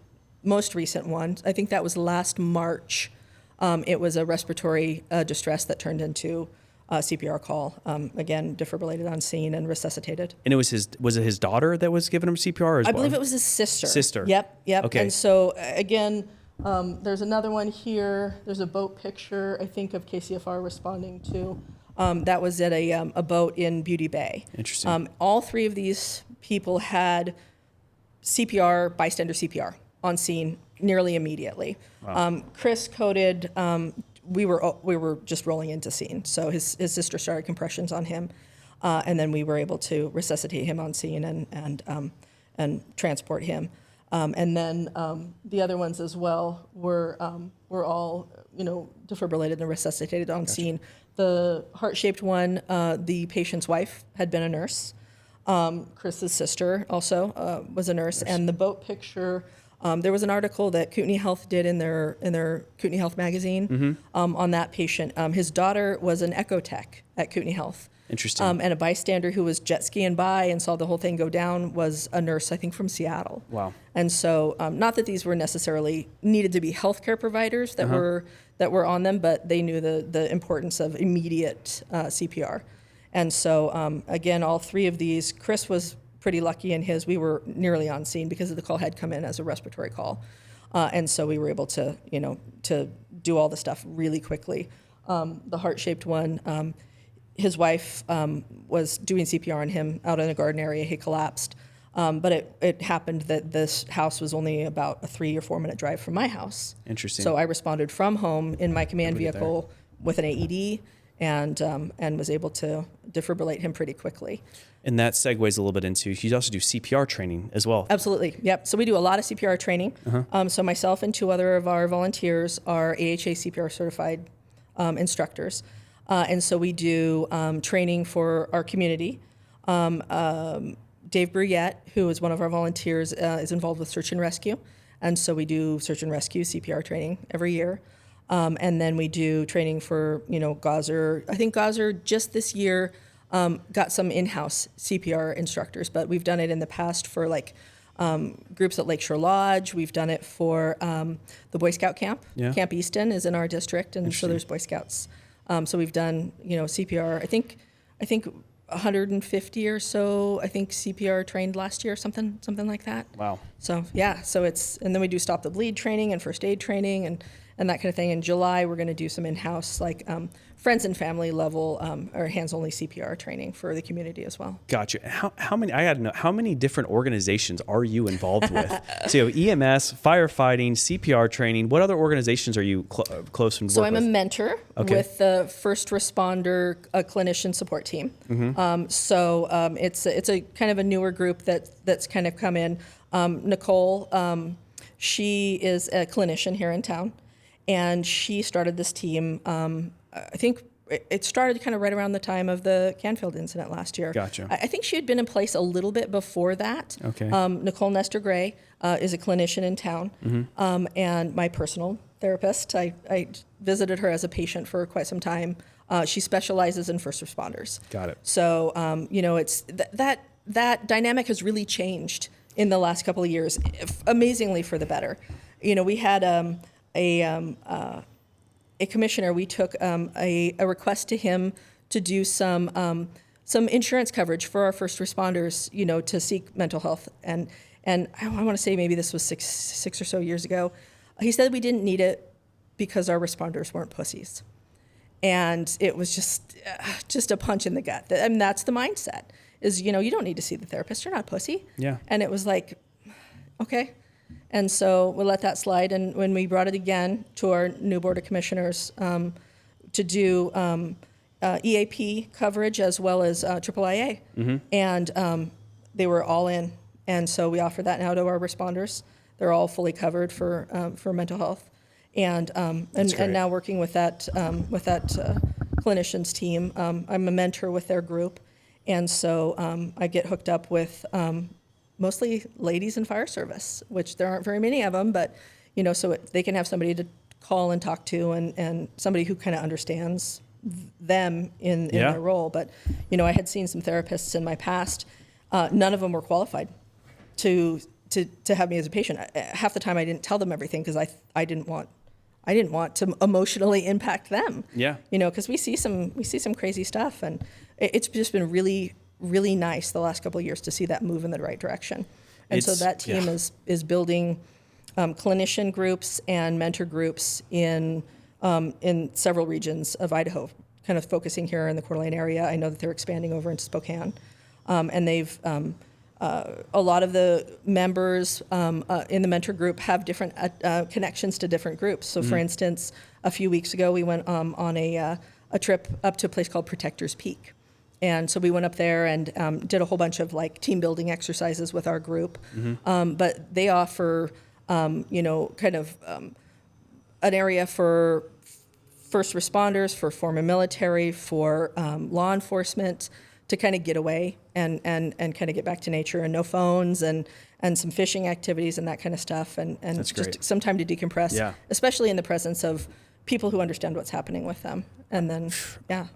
most recent one. I think that was last March. It was a respiratory distress that turned into a CPR call. Again, defibrillated on scene and resuscitated. And was it his daughter that was giving him CPR? Or I believe it was his sister. Sister. Yep. Okay. And so again, there's another one here. There's a boat picture, I think, of KCFR responding to. That was at a boat in Beauty Bay. Interesting. All three of these people had CPR, bystander CPR, on scene nearly immediately. Wow. Chris coded. We were just rolling into scene, so his sister started compressions on him, and then we were able to resuscitate him on scene and transport him. And then the other ones as well were all defibrillated and resuscitated on scene. The heart-shaped one, the patient's wife had been a nurse. Chris's sister also was a nurse. And the boat picture, there was an article that Kootenai Health did in their Kootenai Health magazine on that patient. His daughter was an echo tech at Kootenai Health. Interesting. And a bystander who was jet skiing by and saw the whole thing go down was a nurse, I think, from Seattle. Wow. And so, not that these were necessarily needed to be healthcare providers that were on them, but they knew the importance of immediate CPR. And so, again, all three of these, Chris was pretty lucky in his. We were nearly on scene because the call had come in as a respiratory call, and so we were able to do all the stuff really quickly. The heart-shaped one. His wife was doing CPR on him out in a garden area. He collapsed. But it happened that this house was only about a 3 or 4 minute drive from my house. Interesting. So I responded from home in my command vehicle with an AED and was able to defibrillate him pretty quickly. And that segues a little bit into, you also do CPR training as well. Absolutely. Yep. So we do a lot of CPR training. So myself and 2 other of our volunteers are AHA CPR certified instructors. And so we do training for our community. Dave Bruyette, who is one of our volunteers, is involved with search and rescue. And so we do search and rescue CPR training every year. And then we do training for, Gauser. I think Gauser just this year got some in-house CPR instructors, but we've done it in the past for groups at Lakeshore Lodge. We've done it for the Boy Scout camp. Yeah. Camp Easton is in our district, and so there's Boy Scouts. So we've done, CPR. I think 150 or so. I think CPR trained last year, something like that. Wow. So yeah. So and then we do stop the bleed training and first aid training and that kind of thing. In July, we're going to do some in-house friends and family level or hands-only CPR training for the community as well. Gotcha. How many? I got to know, how many different organizations are you involved with? So EMS, firefighting, CPR training. What other organizations are you close and work with? So I'm a mentor with the first responder clinician support team. It's a kind of a newer group that's kind of come in. Nicole, she is a clinician here in town, and she started this team. I think it started kind of right around the time of the Canfield incident last year. Gotcha. I think she had been in place a little bit before that. Okay. Nicole Nestor Gray is a clinician in town, and my personal therapist. I visited her as a patient for quite some time. She specializes in first responders. Got it. So it's that dynamic has really changed in the last couple of years, amazingly for the better. We had a commissioner. We took a request to him to do some insurance coverage for our first responders, to seek mental health. And I want to say maybe this was six or so years ago. He said we didn't need it because our responders weren't pussies. And it was just a punch in the gut. And that's the mindset is, you don't need to see the therapist. You're not a pussy. Yeah. And it was like, okay. And so we'll let that slide. And when we brought it again to our new Board of Commissioners to do EAP coverage as well as AAA, and they were all in. And so we offer that now to our responders. They're all fully covered for mental health. And now working with that clinicians team. I'm a mentor with their group, and so I get hooked up with mostly ladies in fire service, which there aren't very many of them, but so they can have somebody to call and talk to, and somebody who kind of understands them in their role. But I had seen some therapists in my past. None of them were qualified to have me as a patient. Half the time I didn't tell them everything because I didn't want to emotionally impact them. Yeah. Because we see some crazy stuff, and it's just been really, really nice the last couple of years to see that move in the right direction. And so that team is building clinician groups and mentor groups in several regions of Idaho, kind of focusing here in the Coeur d'Alene area. I know that they're expanding over into Spokane, and they've a lot of the members in the mentor group have different connections to different groups. So, for instance, a few weeks ago, we went on a trip up to a place called Protectors Peak. And so we went up there and did a whole bunch of like team building exercises with our group. But they offer, kind of an area for first responders, for former military, for law enforcement, to kind of get away and kind of get back to nature, and no phones and some fishing activities and that kind of stuff, and just some time to decompress, especially in the presence of people who understand what's happening with them. And then,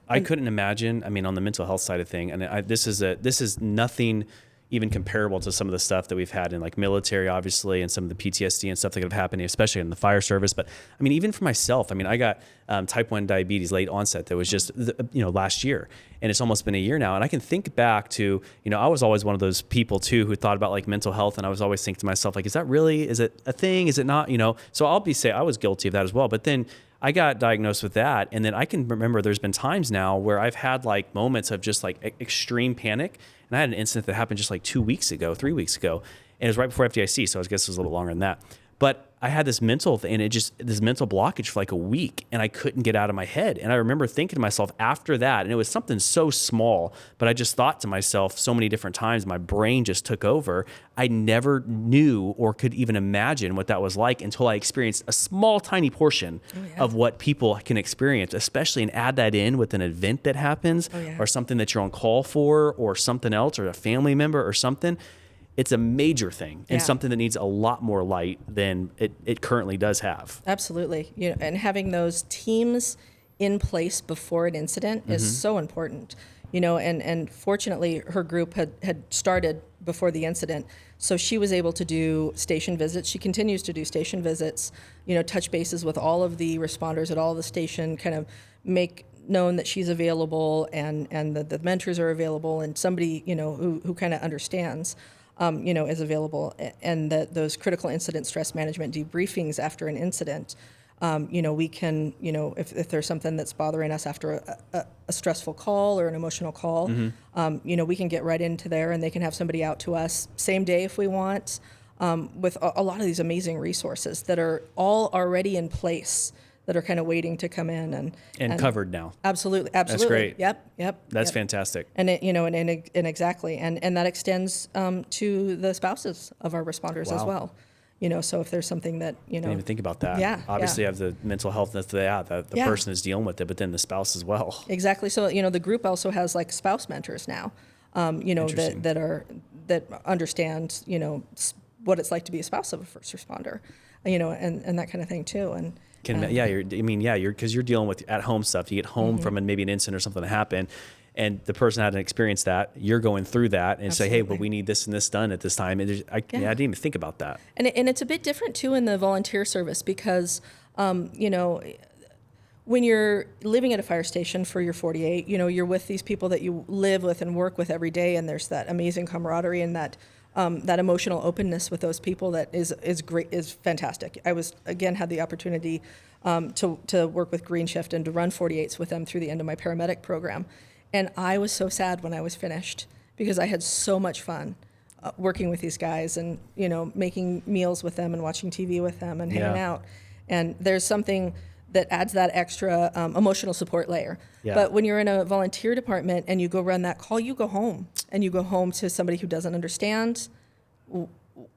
I couldn't imagine, on the mental health side of thing, and this is nothing even comparable to some of the stuff that we've had in like military, obviously, and some of the PTSD and stuff that could have happened, especially in the fire service. But even for myself, I got type 1 diabetes, late onset, that was just, last year. And it's almost been a year now. And I can think back to, I was always one of those people too, who thought about like mental health. And I was always thinking to myself, like, is it a thing? Is it not? So I was guilty of that as well. But then I got diagnosed with that. And then I can remember there's been times now where I've had like moments of just like extreme panic. And I had an incident that happened just like 3 weeks ago. And it was right before FDIC. So I guess it was a little longer than that. But I had this mental this mental blockage for like a week, and I couldn't get out of my head. And I remember thinking to myself after that, and it was something so small, but I just thought to myself so many different times, my brain just took over. I never knew or could even imagine what that was like until I experienced a small, tiny portion of what people can experience, especially, and add that in with an event that happens or something that you're on call for or something else, or a family member or something. It's a major thing and something that needs a lot more light than it currently does have. Absolutely. And having those teams in place before an incident is so important. And fortunately her group had started before the incident. So she was able to do station visits. She continues to do station visits, touch bases with all of the responders at all the station, kind of make known that she's available and that the mentors are available, and somebody, who kind of understands. Is available, and that those critical incident stress management debriefings after an incident, we can, if there's something that's bothering us after a stressful call or an emotional call, we can get right into there, and they can have somebody out to us same day if we want, with a lot of these amazing resources that are all already in place, that are kind of waiting to come in and covered now. Absolutely. That's great. Yep. That's fantastic. And and exactly, and that extends to the spouses of our responders as well. So if there's something that I didn't even think about that. Obviously, you have the mental health that the person is dealing with it, but then the spouse as well. Exactly. So the group also has like spouse mentors now. That understand what it's like to be a spouse of a first responder, and that kind of thing too. And because you're dealing with at home stuff. You get home from maybe an incident or something that happened, and the person hadn't experienced that. You're going through that and say, hey, well, we need this and this done at this time. And I didn't even think about that. And it's a bit different too in the volunteer service because, when you're living at a fire station for your 48, you're with these people that you live with and work with every day, and there's that amazing camaraderie and that emotional openness with those people that is great, is fantastic. I had the opportunity to work with Green Shift and to run 48s with them through the end of my paramedic program. And I was so sad when I was finished because I had so much fun working with these guys and, making meals with them and watching TV with them and hanging out. And there's something that adds that extra emotional support layer. Yeah. But when you're in a volunteer department and you go run that call, you go home. And you go home to somebody who doesn't understand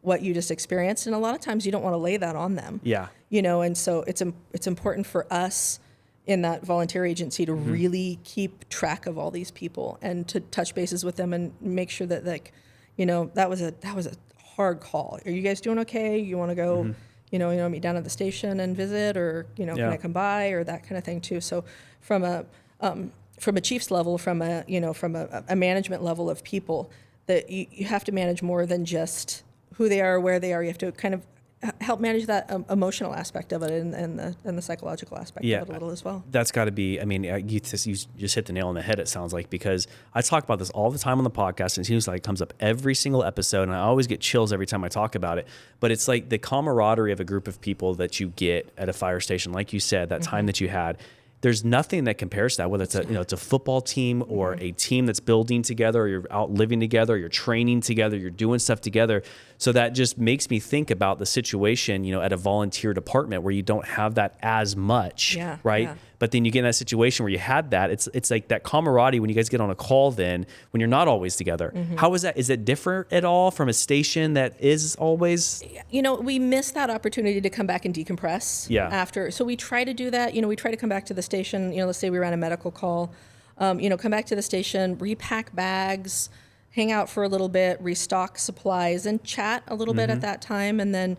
what you just experienced. And a lot of times you don't want to lay that on them. Yeah. And so it's important for us in that volunteer agency to really keep track of all these people and to touch bases with them and make sure that, like, you know, that was a hard call. Are you guys doing okay? You want to go, you know, meet down at the station and visit, or, you know, can I come by, or that kind of thing too. So from a chief's level, from a management level of people, that you have to manage more than just who they are, where they are. You have to kind of help manage that emotional aspect of it and the psychological aspect of it a little as well. That's got to be, I mean, you just hit the nail on the head, it sounds like, because I talk about this all the time on the podcast, and it seems like it comes up every single episode, and I always get chills every time I talk about it. But it's like the camaraderie of a group of people that you get at a fire station, like you said, that time that you had. There's nothing that compares to that, whether it's a football team or a team that's building together, or you're out living together, you're training together, you're doing stuff together. So that just makes me think about the situation, at a volunteer department where you don't have that as much, right? Yeah. But then you get in that situation where you had that. It's like that camaraderie when you guys get on a call then, when you're not always together. How is that? Is it different at all from a station that is always? We miss that opportunity to come back and decompress after. So we try to do that. We try to come back to the station, let's say we ran a medical call, come back to the station, repack bags, hang out for a little bit, restock supplies, and chat a little bit at that time. And then,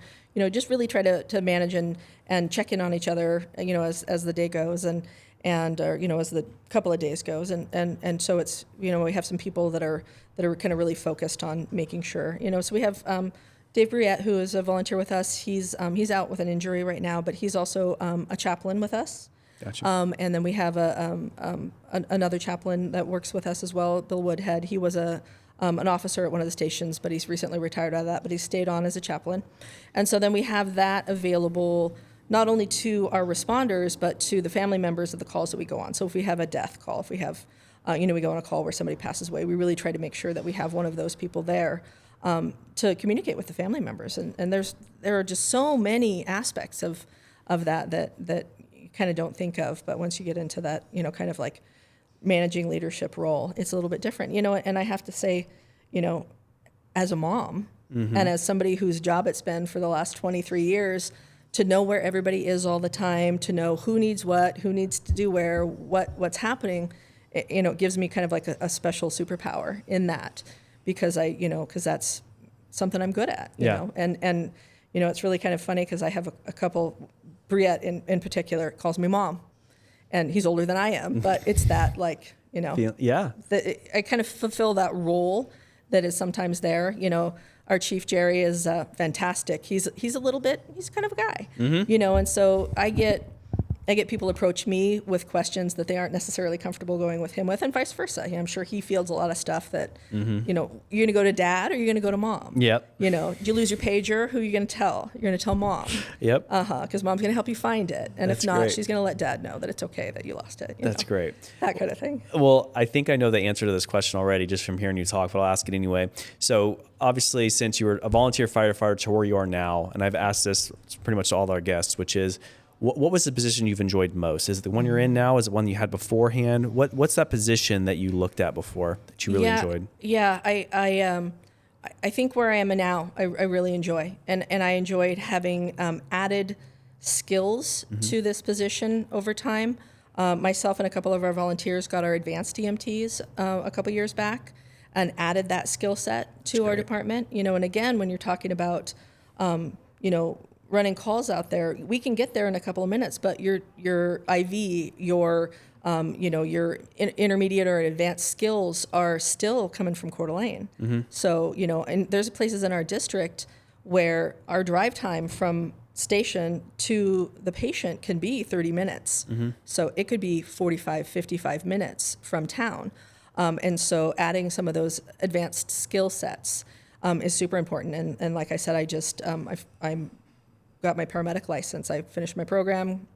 just really try to manage and check in on each other, as the day goes and as the couple of days goes. And so it's, we have some people that are kind of really focused on making sure, so we have Dave Briette, who is a volunteer with us. He's out with an injury right now, but he's also a chaplain with us. Gotcha. And then we have another chaplain that works with us as well, Bill Woodhead. He was an officer at one of the stations, but he's recently retired out of that, but he stayed on as a chaplain. And so then we have that available not only to our responders, but to the family members of the calls that we go on. So if we have a death call, if we have, we go on a call where somebody passes away, we really try to make sure that we have one of those people there to communicate with the family members. And there are just so many aspects of that you kind of don't think of, but once you get into that, kind of like managing leadership role, it's a little bit different, and I have to say, as a mom and as somebody whose job it's been for the last 23 years, to know where everybody is all the time, to know who needs what, who needs to do where, what's happening, it gives me kind of like a special superpower in that, because because that's something I'm good at, you know, and it's really kind of funny because I have a couple, Briette in particular calls me mom, and he's older than I am, but it's that like, that I kind of fulfill that role that is sometimes there. Our chief Jerry is fantastic. He's kind of a guy, and so I get people approach me with questions that they aren't necessarily comfortable going with him with, and vice versa. I'm sure he fields a lot of stuff that, you're going to go to dad or you're going to go to mom. Yep. Did you lose your pager? Who are you going to tell? You're going to tell mom. Yep. Because mom's going to help you find it. And if not, she's going to let dad know that it's okay that you lost it. That's great. That kind of thing. Well, I think I know the answer to this question already just from hearing you talk, but I'll ask it anyway. So obviously, since you were a volunteer firefighter to where you are now, and I've asked this pretty much to all our guests, which is, what was the position you've enjoyed most? Is it the one you're in now? Is it one you had beforehand? What's that position that you looked at before that you really enjoyed? Yeah, I think where I am now, I really enjoy, and I enjoyed having added skills to this position over time. Myself and a couple of our volunteers got our advanced EMTs a couple years back, and added that skill set to our department. And again, when you're talking about, running calls out there, we can get there in a couple of minutes, but your IV, your intermediate or advanced skills are still coming from Coeur d'Alene. So, and there's places in our district where our drive time from station to the patient can be 30 minutes. So it could be 45, 55 minutes from town. And so adding some of those advanced skill sets is super important. And like I said, I'm got my paramedic license. I finished my program,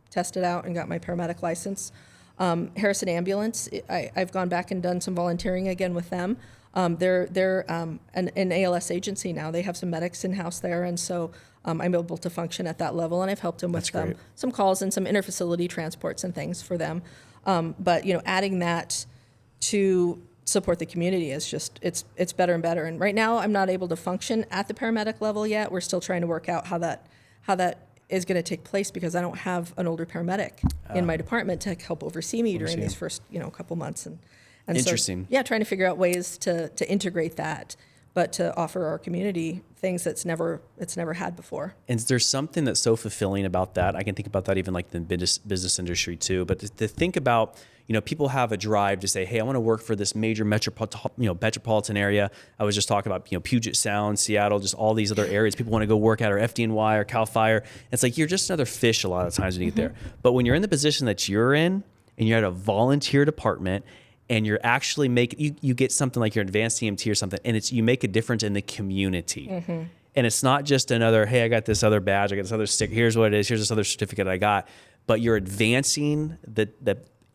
tested out, and got my paramedic license. Harrison Ambulance, I've gone back and done some volunteering again with them. They're an ALS agency now. They have some medics in-house there, and so I'm able to function at that level, and I've helped them with some calls and some interfacility transports and things for them. But adding that to support the community is just, it's better and better. And right now I'm not able to function at the paramedic level yet. We're still trying to work out how that is going to take place because I don't have an older paramedic in my department to help oversee me during these first, couple months. And Interesting. So, trying to figure out ways to integrate that, but to offer our community things it's never had before. And there's something that's so fulfilling about that. I can think about that even like the business industry too. But to think about, people have a drive to say, hey, I want to work for this major metropolitan area. I was just talking about, Puget Sound, Seattle, just all these other areas. People want to go work at, or FDNY or CAL FIRE. It's like you're just another fish a lot of times when you get there. But when you're in the position that you're in and you're at a volunteer department, and you're actually you get something like your advanced EMT or something, and you make a difference in the community. And it's not just another, hey, I got this other badge, I got this other stick, here's what it is, here's this other certificate I got. But you're advancing the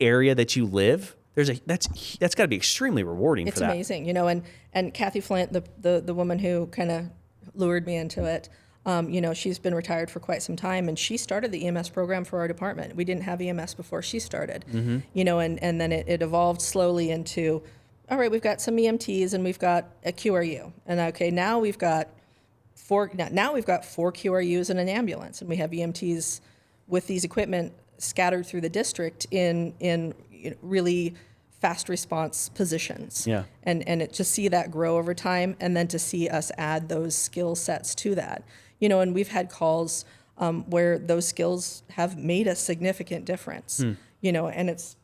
area that you live. That's got to be extremely rewarding for that. It's amazing, and Kathy Flint, the woman who kind of lured me into it, she's been retired for quite some time, and she started the EMS program for our department. We didn't have EMS before she started, and then it evolved slowly into, all right, we've got some EMTs and we've got a QRU, and okay, now we've got four QRUs and an ambulance, and we have EMTs with these equipment scattered through the district in really fast response positions. Yeah. And to see that grow over time, and then to see us add those skill sets to that. And we've had calls where those skills have made a significant difference. And it's,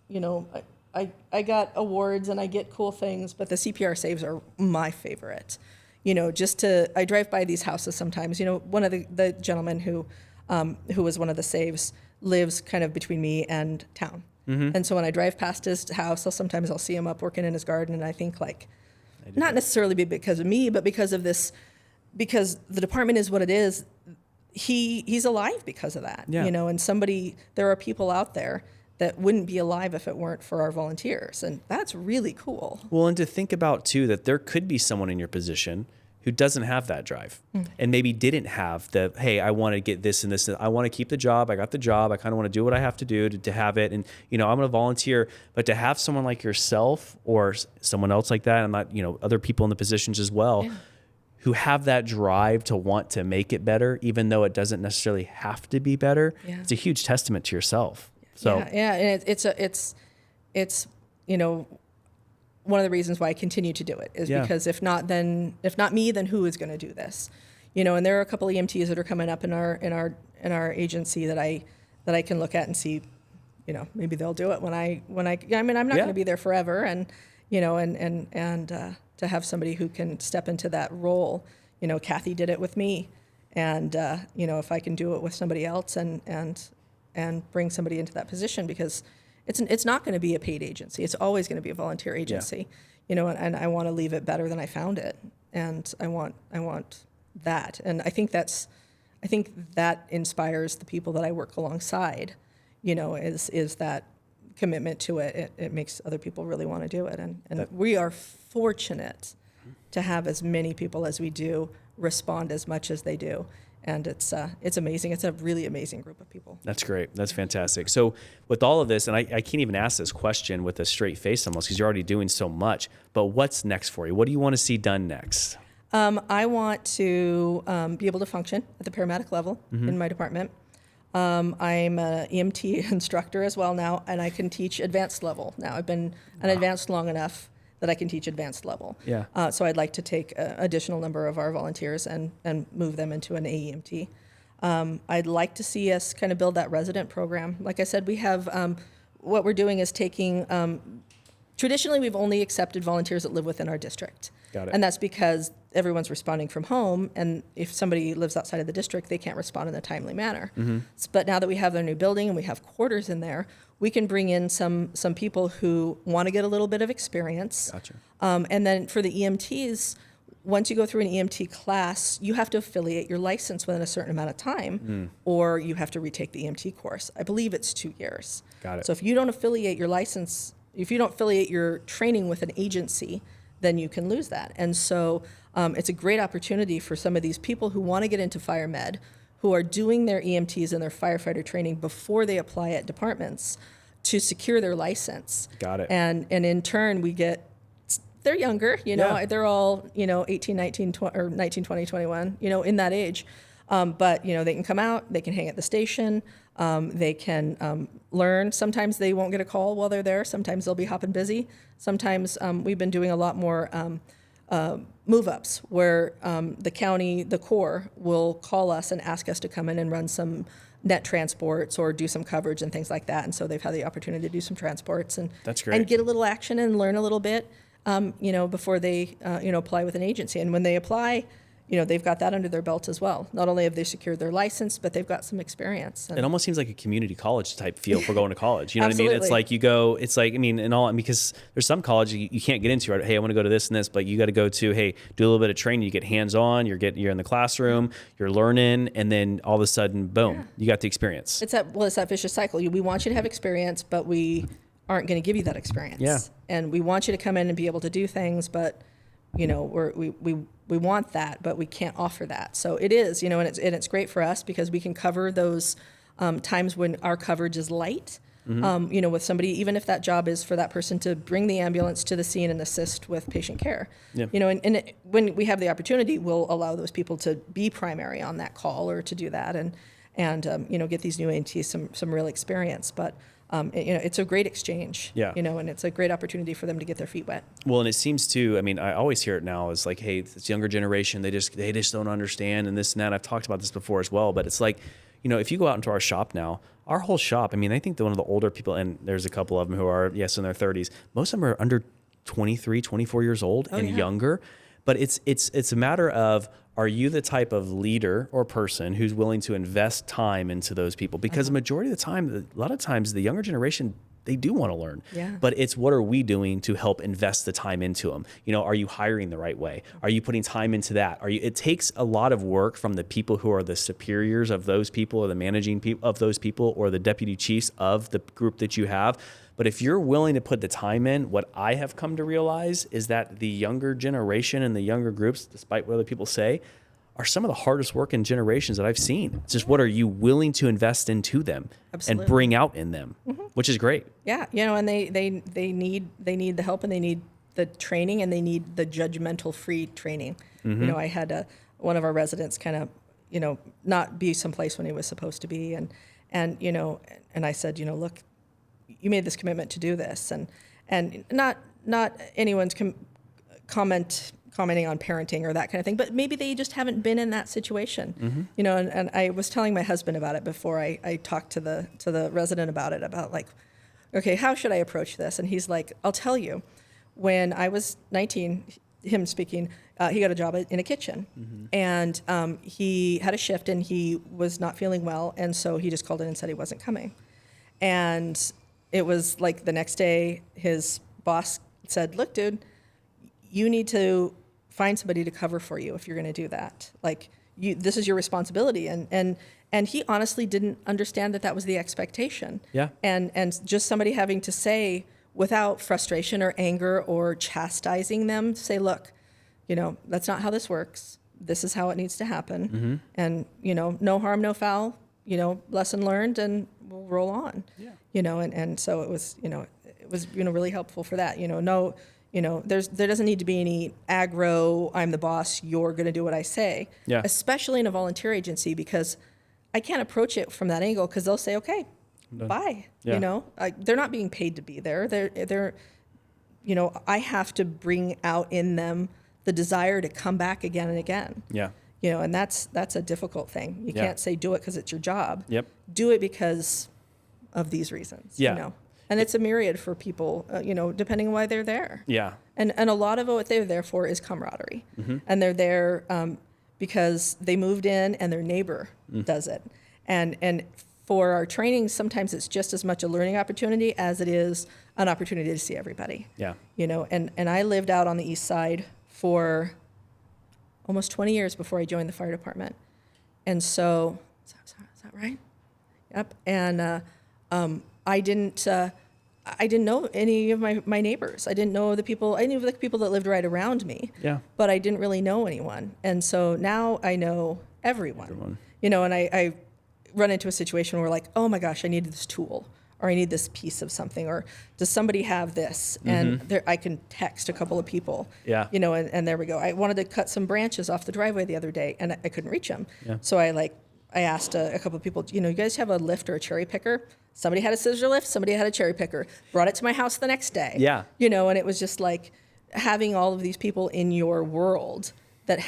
I got awards and I get cool things, but the CPR saves are my favorite. I drive by these houses sometimes. One of the gentlemen who was one of the saves lives kind of between me and town. And so when I drive past his house, I'll see him up working in his garden, and I think not necessarily because of me, but because the department is what it is. He's alive because of that, and there are people out there that wouldn't be alive if it weren't for our volunteers, and that's really cool. Well, and to think about too that there could be someone in your position who doesn't have that drive and maybe didn't have hey, I want to get this and this, and I want to keep the job. I got the job. I kind of want to do what I have to do to have it. And, I'm going to volunteer, but to have someone like yourself or someone else like that, and not, other people in the positions as well, who have that drive to want to make it better, even though it doesn't necessarily have to be better. Yeah. It's a huge testament to yourself. So and it's one of the reasons why I continue to do it is because if not me, then who is going to do this? And there are a couple of EMTs that are coming up in our agency that I can look at and see, maybe they'll do it when I I'm not going to be there forever, and to have somebody who can step into that role. Kathy did it with me, and if I can do it with somebody else and bring somebody into that position, because it's not going to be a paid agency. It's always going to be a volunteer agency, and I want to leave it better than I found it. And I want that. And I think that inspires the people that I work alongside, is that commitment to it. It makes other people really want to do it. And we are fortunate to have as many people as we do respond as much as they do. And it's amazing. It's a really amazing group of people. That's great. That's fantastic. So with all of this, and I can't even ask this question with a straight face almost, because you're already doing so much, but what's next for you? What do you want to see done next? I want to be able to function at the paramedic level in my department. I'm an EMT instructor as well now, and I can teach advanced level. Now I've been an advanced long enough that I can teach advanced level. Yeah. So I'd like to take an additional number of our volunteers and move them into an AEMT. I'd like to see us kind of build that resident program. Like I said, we have, what we're doing is taking, traditionally we've only accepted volunteers that live within our district. Got it. And that's because everyone's responding from home, and if somebody lives outside of the district, they can't respond in a timely manner. But now that we have their new building and we have quarters in there, we can bring in some people who want to get a little bit of experience. Gotcha. And then for the EMTs, once you go through an EMT class, you have to affiliate your license within a certain amount of time, or you have to retake the EMT course. I believe it's 2 years. Got it. So if you don't affiliate your license, if you don't affiliate your training with an agency, then you can lose that. And so it's a great opportunity for some of these people who want to get into fire med, who are doing their EMTs and their firefighter training before they apply at departments, to secure their license. Got it. And in turn, they're younger, they're all, 18, 19, 20, or 19, 20, 21, in that age. But, they can come out, they can hang at the station, they can learn. Sometimes they won't get a call while they're there. Sometimes they'll be hopping busy. Sometimes we've been doing a lot more move-ups where the county, the Corps, will call us and ask us to come in and run some net transports or do some coverage and things like that. And so they've had the opportunity to do some transports and That's great. and get a little action and learn a little bit, before they, apply with an agency. And when they apply, they've got that under their belt as well. Not only have they secured their license, but they've got some experience. It almost seems like a community college type feel for going to college. You know what I mean? It's Absolutely. like you go, it's like, because there's some college you can't get into, right? Hey, I want to go to this and this, but you got to go to, hey, do a little bit of training. You get hands-on, you're in the classroom, you're learning, and then all of a sudden, boom, you got the experience. It's that vicious cycle. We want you to have experience, but we aren't going to give you that experience. Yeah. And we want you to come in and be able to do things, but we want that, but we can't offer that. So it is, and it's great for us because we can cover those times when our coverage is light. With somebody, even if that job is for that person to bring the ambulance to the scene and assist with patient care. Yeah. When we have the opportunity, we'll allow those people to be primary on that call or to do that and get these new ANTs some real experience. But it's a great exchange. Yeah. And it's a great opportunity for them to get their feet wet. Well, and it seems too, I always hear it now is like, hey, this younger generation, they just don't understand and this and that. I've talked about this before as well, but it's like, if you go out into our shop now, our whole shop, I think that one of the older people, and there's a couple of them who are, yes, in their 30s, most of them are under 23, 24 years old and younger. But it's a matter of, are you the type of leader or person who's willing to invest time into those people? Because the majority of the time, a lot of times, the younger generation, they do want to learn. Yeah. But it's what are we doing to help invest the time into them? Are you hiring the right way? Are you putting time into that? It takes a lot of work from the people who are the superiors of those people or the managing people of those people or the deputy chiefs of the group that you have. But if you're willing to put the time in, what I have come to realize is that the younger generation and the younger groups, despite what other people say, are some of the hardest working generations that I've seen. It's just what are you willing to invest into them Absolutely. and bring out in them, which is great. Yeah, and they need the help and they need the training and they need the judgmental-free training. I had one of our residents kind of, not be someplace when he was supposed to be, and I said, look, you made this commitment to do this, and not anyone's commenting on parenting or that kind of thing, but maybe they just haven't been in that situation, and I was telling my husband about it before I talked to the resident about it, about like, okay, how should I approach this? And he's like, I'll tell you, when I was 19, him speaking, he got a job in a kitchen, and he had a shift and he was not feeling well, and so he just called in and said he wasn't coming. And it was like the next day, his boss said, look, dude, you need to find somebody to cover for you if you're going to do that. Like, this is your responsibility. And he honestly didn't understand that was the expectation. Yeah. And just somebody having to say, without frustration or anger or chastising them, say, look, that's not how this works. This is how it needs to happen. And, no harm, no foul, lesson learned, and we'll roll on. Yeah. And so it was, really helpful for that. There doesn't need to be any aggro, I'm the boss, you're going to do what I say. Yeah. Especially in a volunteer agency, because I can't approach it from that angle, because they'll say, okay, bye. Yeah. They're not being paid to be there. They're I have to bring out in them the desire to come back again and again. Yeah. And that's a difficult thing. You can't say do it because it's your job. Yep. Do it because of these reasons. Yeah. And it's a myriad for people, depending on why they're there. Yeah. And a lot of what they're there for is camaraderie. And they're there because they moved in and their neighbor does it. And for our training, sometimes it's just as much a learning opportunity as it is an opportunity to see everybody. Yeah. And I lived out on the east side for almost 20 years before I joined the fire department. And so, is that right? Yep. And I didn't know any of my neighbors. I didn't know the people. I knew the people that lived right around me. Yeah. But I didn't really know anyone. And so now I know everyone. And I run into a situation where like, oh my gosh, I needed this tool, or I need this piece of something, or does somebody have this? And there, I can text a couple of people, Yeah. you know, and there we go. I wanted to cut some branches off the driveway the other day, and I couldn't reach them. Yeah. So I asked a couple of people, you know, you guys have a lift or a cherry picker? Somebody had a scissor lift, somebody had a cherry picker, brought it to my house the next day. Yeah. You know, and it was just like having all of these people in your world that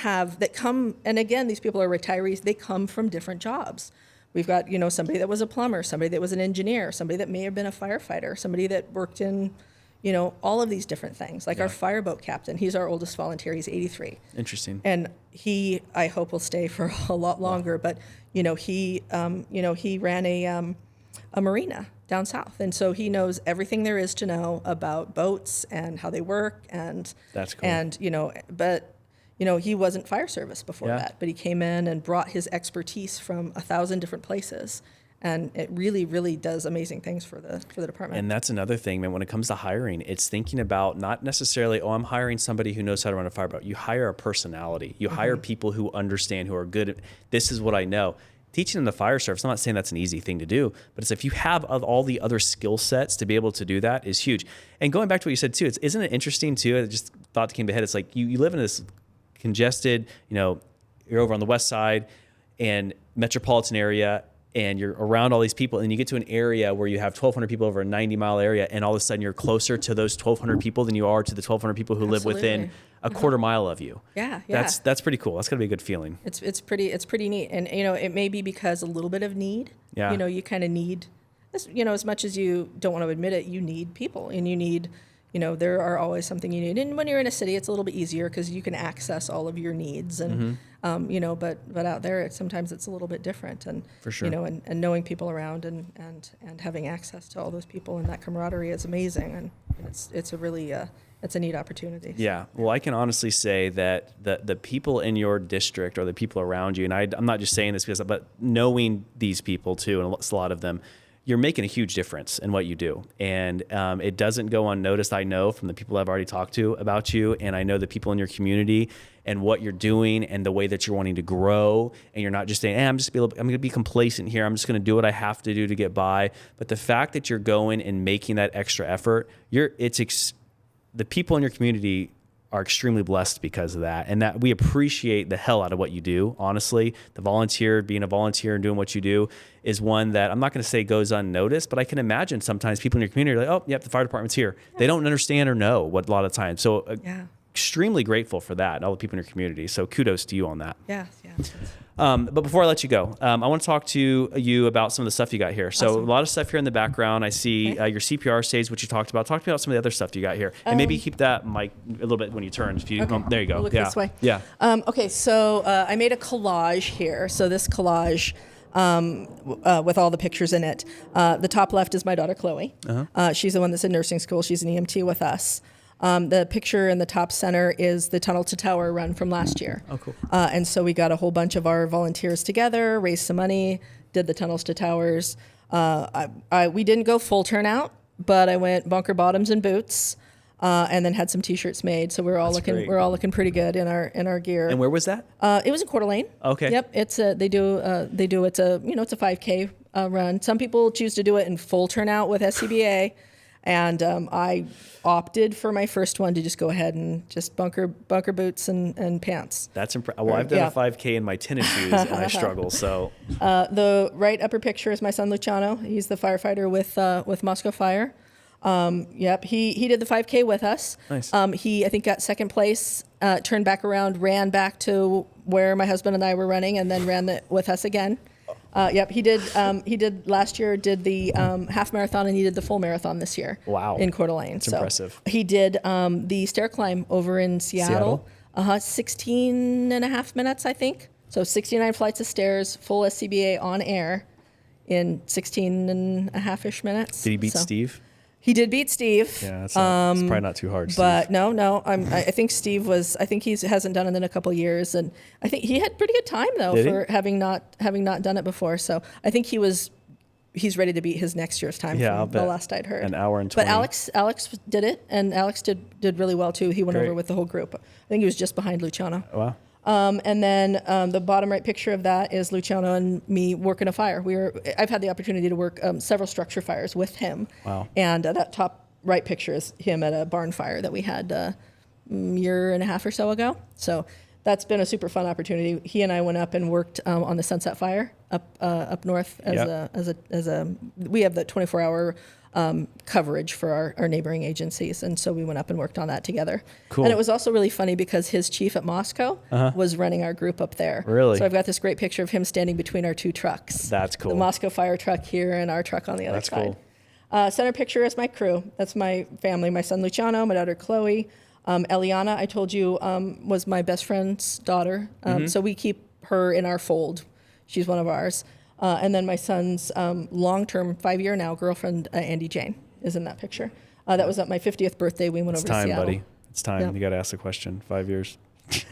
come, and again, these people are retirees, they come from different jobs. We've got, you know, somebody that was a plumber, somebody that was an engineer, somebody that may have been a firefighter, somebody that worked in, you know, all of these different things. Like our fireboat captain, he's our oldest volunteer, he's 83. Interesting. And he, I hope, will stay for a lot longer. But you know, he ran a marina down south, and so he knows everything there is to know about boats and how they work. And that's cool. And you know, but you know, he wasn't fire service before that, but he came in and brought his expertise from 1,000 different places. And it really, really does amazing things for the department. And that's another thing, man, when it comes to hiring, it's thinking about not necessarily, oh, I'm hiring somebody who knows how to run a fireboat. You hire a personality. You hire people who understand, who are good at, this is what I know. Teaching them the fire service, I'm not saying that's an easy thing to do, but it's if you have all the other skill sets to be able to do that is huge. And going back to what you said too, isn't it interesting too, I just thought that came to head, it's like you live in this congested, you know, you're over on the west side and metropolitan area, and you're around all these people, and you get to an area where you have 1,200 people over a 90-mile area, and all of a sudden you're closer to those 1,200 people than you are to the 1,200 people who live within a quarter mile of you. Yeah. That's pretty cool. That's gotta be a good feeling. It's pretty neat, and you know, it may be because a little bit of need. Yeah. You know, you kind of need, you know, as much as you don't want to admit it, you need people, and you need. You know, there are always something you need. And when you're in a city, it's a little bit easier because you can access all of your needs. And, you know, but out there, sometimes it's a little bit different. And, for sure. You know, and knowing people around and having access to all those people and that camaraderie is amazing. And it's a really, it's a neat opportunity. Yeah. Well, I can honestly say that the people in your district or the people around you, and I'm not just saying this but knowing these people too, and a lot of them, you're making a huge difference in what you do. And it doesn't go unnoticed, I know, from the people I've already talked to about you. And I know the people in your community and what you're doing and the way that you're wanting to grow. And you're not just saying, I'm going to be complacent here. I'm just going to do what I have to do to get by. But the fact that you're going and making that extra effort, the people in your community are extremely blessed because of that. And that we appreciate the hell out of what you do. Honestly, being a volunteer and doing what you do is one that I'm not going to say goes unnoticed, but I can imagine sometimes people in your community are like, oh, yep, the fire department's here. Yes. They don't understand or know what a lot of times. So extremely grateful for that and all the people in your community. So kudos to you on that. Yeah. But before I let you go, I want to talk to you about some of the stuff you got here. So Awesome. A lot of stuff here in the background. I see your CPR stage, which you talked about. Talk to me about some of the other stuff you got here. And maybe keep that mic a little bit when you turn. There you go. We'll look this way. Yeah. Okay, so I made a collage here. So this collage with all the pictures in it. The top left is my daughter, Chloe. She's the one that's in nursing school. She's an EMT with us. The picture in the top center is the Tunnel to Tower run from last year. Oh, cool. And so we got a whole bunch of our volunteers together, raised some money, did the Tunnels to Towers. We didn't go full turnout, but I went bunker bottoms and boots, and then had some T-shirts made. So we're all looking pretty good in our gear. And where was that? It was in Coeur d'Alene. Okay. Yep. It's a 5K run. Some people choose to do it in full turnout with SCBA. And I opted for my first one to just go ahead and just bunker boots and pants. That's impressive. Well, I've done a 5K in my tennis shoes, and I struggle. So the right upper picture is my son Luciano. He's the firefighter with Moscow Fire. Yep, he did the 5K with us. Nice. He I think got second place. Turned back around, ran back to where my husband and I were running, and then ran with us again. Yep, he did. He did last year. Did the half marathon, and he did the full marathon this year. Wow, in Coeur d'Alene. That's impressive. He did the stair climb over in Seattle. 16 and a half minutes, I think. So 69 flights of stairs, full SCBA on air, in 16 and a half-ish minutes. Did he beat Steve? He did beat Steve. Yeah, it's probably not too hard. But Steve. no. I think Steve was. I think he hasn't done it in a couple of years, and I think he had pretty good time though having not done it before. So I think he's ready to beat his next year's time. Yeah, from the last I'd heard. An hour and 20. But Alex did it, and Alex did really well too. He went over with the whole group. I think he was just behind Luciano. Wow. And then the bottom right picture of that is Luciano and me working a fire. I've had the opportunity to work several structure fires with him. Wow. And that top right picture is him at a barn fire that we had a year and a half or so ago. So that's been a super fun opportunity. He and I went up and worked on the Sunset Fire up north we have the 24-hour coverage for our neighboring agencies, and so we went up and worked on that together. Cool. And it was also really funny because his chief at Moscow was running our group up there. Really? So I've got this great picture of him standing between our two trucks. That's cool. The Moscow fire truck here and our truck on the other side. Cool. Center picture is my crew. That's my family. My son Luciano, my daughter Chloe. Eliana, I told you, was my best friend's daughter. So we keep her in our fold. She's one of ours. And then my son's long-term, 5-year now, girlfriend, Andy Jane, is in that picture. That was at my 50th birthday. We went over to Seattle. It's time, buddy. It's time. Yep. You got to ask the question. 5 years.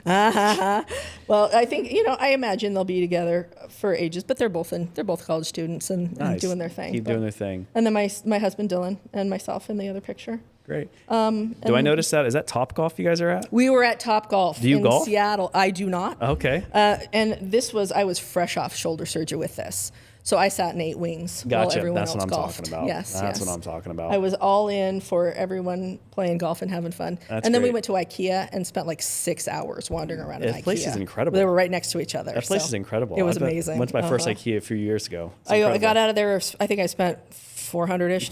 Well, I think, I imagine they'll be together for ages, but they're both college students and doing their thing. Keep doing their thing. And then my husband Dylan and myself in the other picture. Great. Do I notice that? Is that Topgolf you guys are at? We were at Topgolf Do you in golf? Seattle. I do not. Okay. And I was fresh off shoulder surgery with this. So I sat in 8 wings while Gotcha. everyone That's else what I'm golfed. talking about. Yes, That's yes. what I'm talking about. I was all in for everyone playing golf and having fun. That's and then we great. went to IKEA and spent like 6 hours wandering around in IKEA. That place is incredible. They were right next to each other. That place so is incredible. It was amazing. I went to my first IKEA a few years ago. It's I incredible. got out of there, I think I spent $400-ish,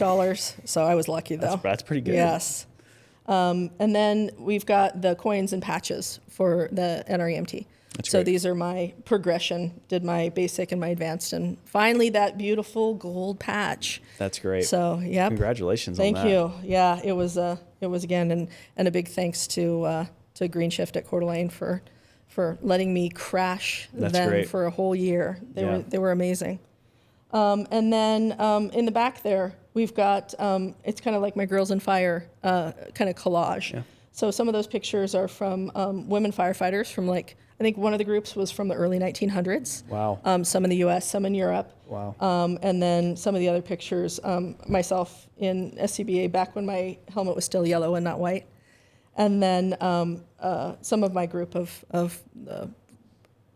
so I was lucky though. That's pretty good. Yes. And then we've got the coins and patches for the NREMT. So great. these are my progression, did my basic and my advanced, and finally that beautiful gold patch. That's great. So, yep. Congratulations on that. Thank you. Yeah, it was again, and a big thanks to Green Shift at Coeur d'Alene for letting me crash them great. for a whole year. Yeah. They were amazing. And then in the back there, we've got, it's kind of like my Girls in Fire kind of collage. Yeah. So some of those pictures are from women firefighters from I think one of the groups was from the early 1900s. Wow. Some in the U.S., some in Europe. Wow. And then some of the other pictures, myself in SCBA back when my helmet was still yellow and not white. And then some of my group of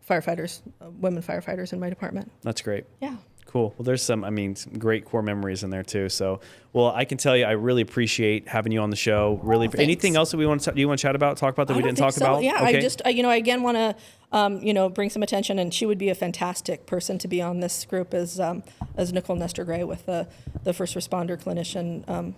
firefighters, women firefighters in my department. That's great. Yeah. Cool. Well, there's some great core memories in there too. So, well, I can tell you, I really appreciate having you on the show. Really, anything else that do you want to chat about, talk about that we didn't talk about? Yeah, okay. I just, I again want to, bring some attention, and she would be a fantastic person to be on this group as Nicole Nestor Gray with the first responder clinician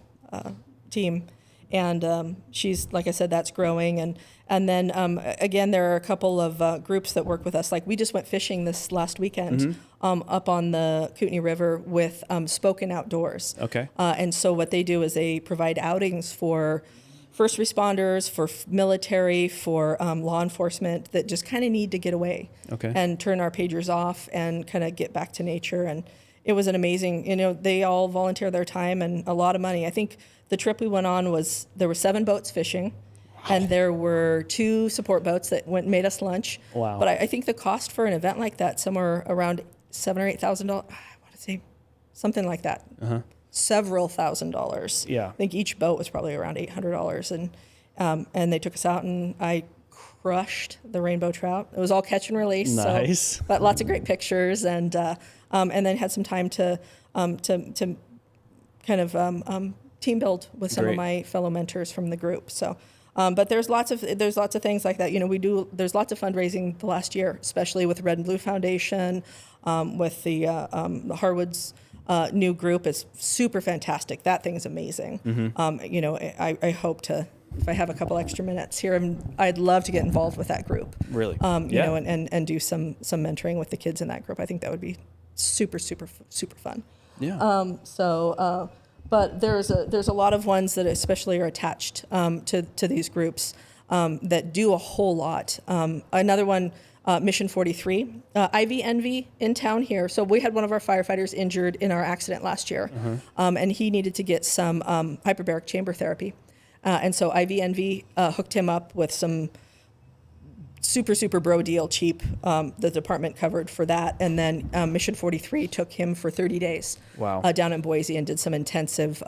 team. And she's, like I said, that's growing. And then, again, there are a couple of groups that work with us. Like we just went fishing this last weekend up on the Kootenai River with Spoken Outdoors. Okay. And so what they do is they provide outings for first responders, for military, for law enforcement that just kind of need to get away and turn our pagers off and kind of get back to nature. And it was an amazing, they all volunteer their time and a lot of money. I think the trip we went on there were 7 boats fishing. Wow. And there were 2 support boats that made us lunch. Wow. But I think the cost for an event like that, somewhere around $7,000 or $8,000, I want to say something like that. Several $1,000s. Yeah. I think each boat was probably around $800. And they took us out, and I crushed the rainbow trout. It was all catch and release. Nice. So, but lots of great pictures, and then had some time to kind of team build with some of my fellow mentors from the group. So, but there's lots of things like that. There's lots of fundraising the last year, especially with Red and Blue Foundation, with the Harwood's new group is super fantastic. That thing's amazing. I hope to. If I have a couple extra minutes here, I'd love to get involved with that group. Really? And do some mentoring with the kids in that group. I think that would be super, super, super fun. Yeah. But there's a lot of ones that especially are attached to these groups that do a whole lot. Another one, Mission 43, IV Envy in town here. So we had one of our firefighters injured in our accident last year, and he needed to get some hyperbaric chamber therapy. And so IV Envy hooked him up with some super, super bro deal, cheap, the department covered for that. And then Mission 43 took him for 30 days down in Boise and did some intensive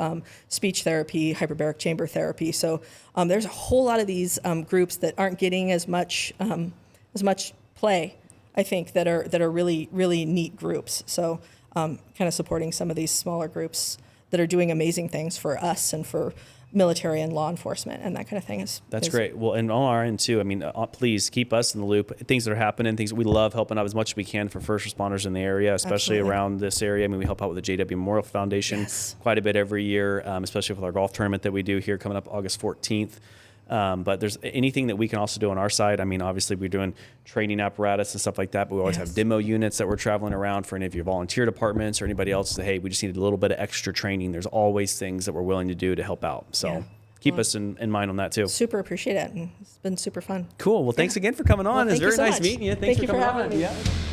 speech therapy, hyperbaric chamber therapy. So there's a whole lot of these groups that aren't getting as much as much play, I think, that are really, really neat groups. So kind of supporting some of these smaller groups that are doing amazing things for us and for military and law enforcement and that kind of thing That's great. Well, and on our end too, I mean, please keep us in the loop. Things that are happening, things we love helping out as much as we can for first responders in the area, especially around this area. I mean, we help out with the JW Memorial Foundation quite a bit every year, especially with our golf tournament that we do here coming up August 14th. But there's anything that we can also do on our side. I mean, obviously we're doing training apparatus and stuff like that, but we always have demo units that we're traveling around for any of your volunteer departments or anybody else that, hey, we just need a little bit of extra training. There's always things that we're willing to do to help out. So keep us in mind on that too. Super appreciate it. And it's been super fun. Cool. Well, thanks again for coming on. Well, it's very so nice much. meeting you. Thanks Thank for you coming having on. me. Yeah.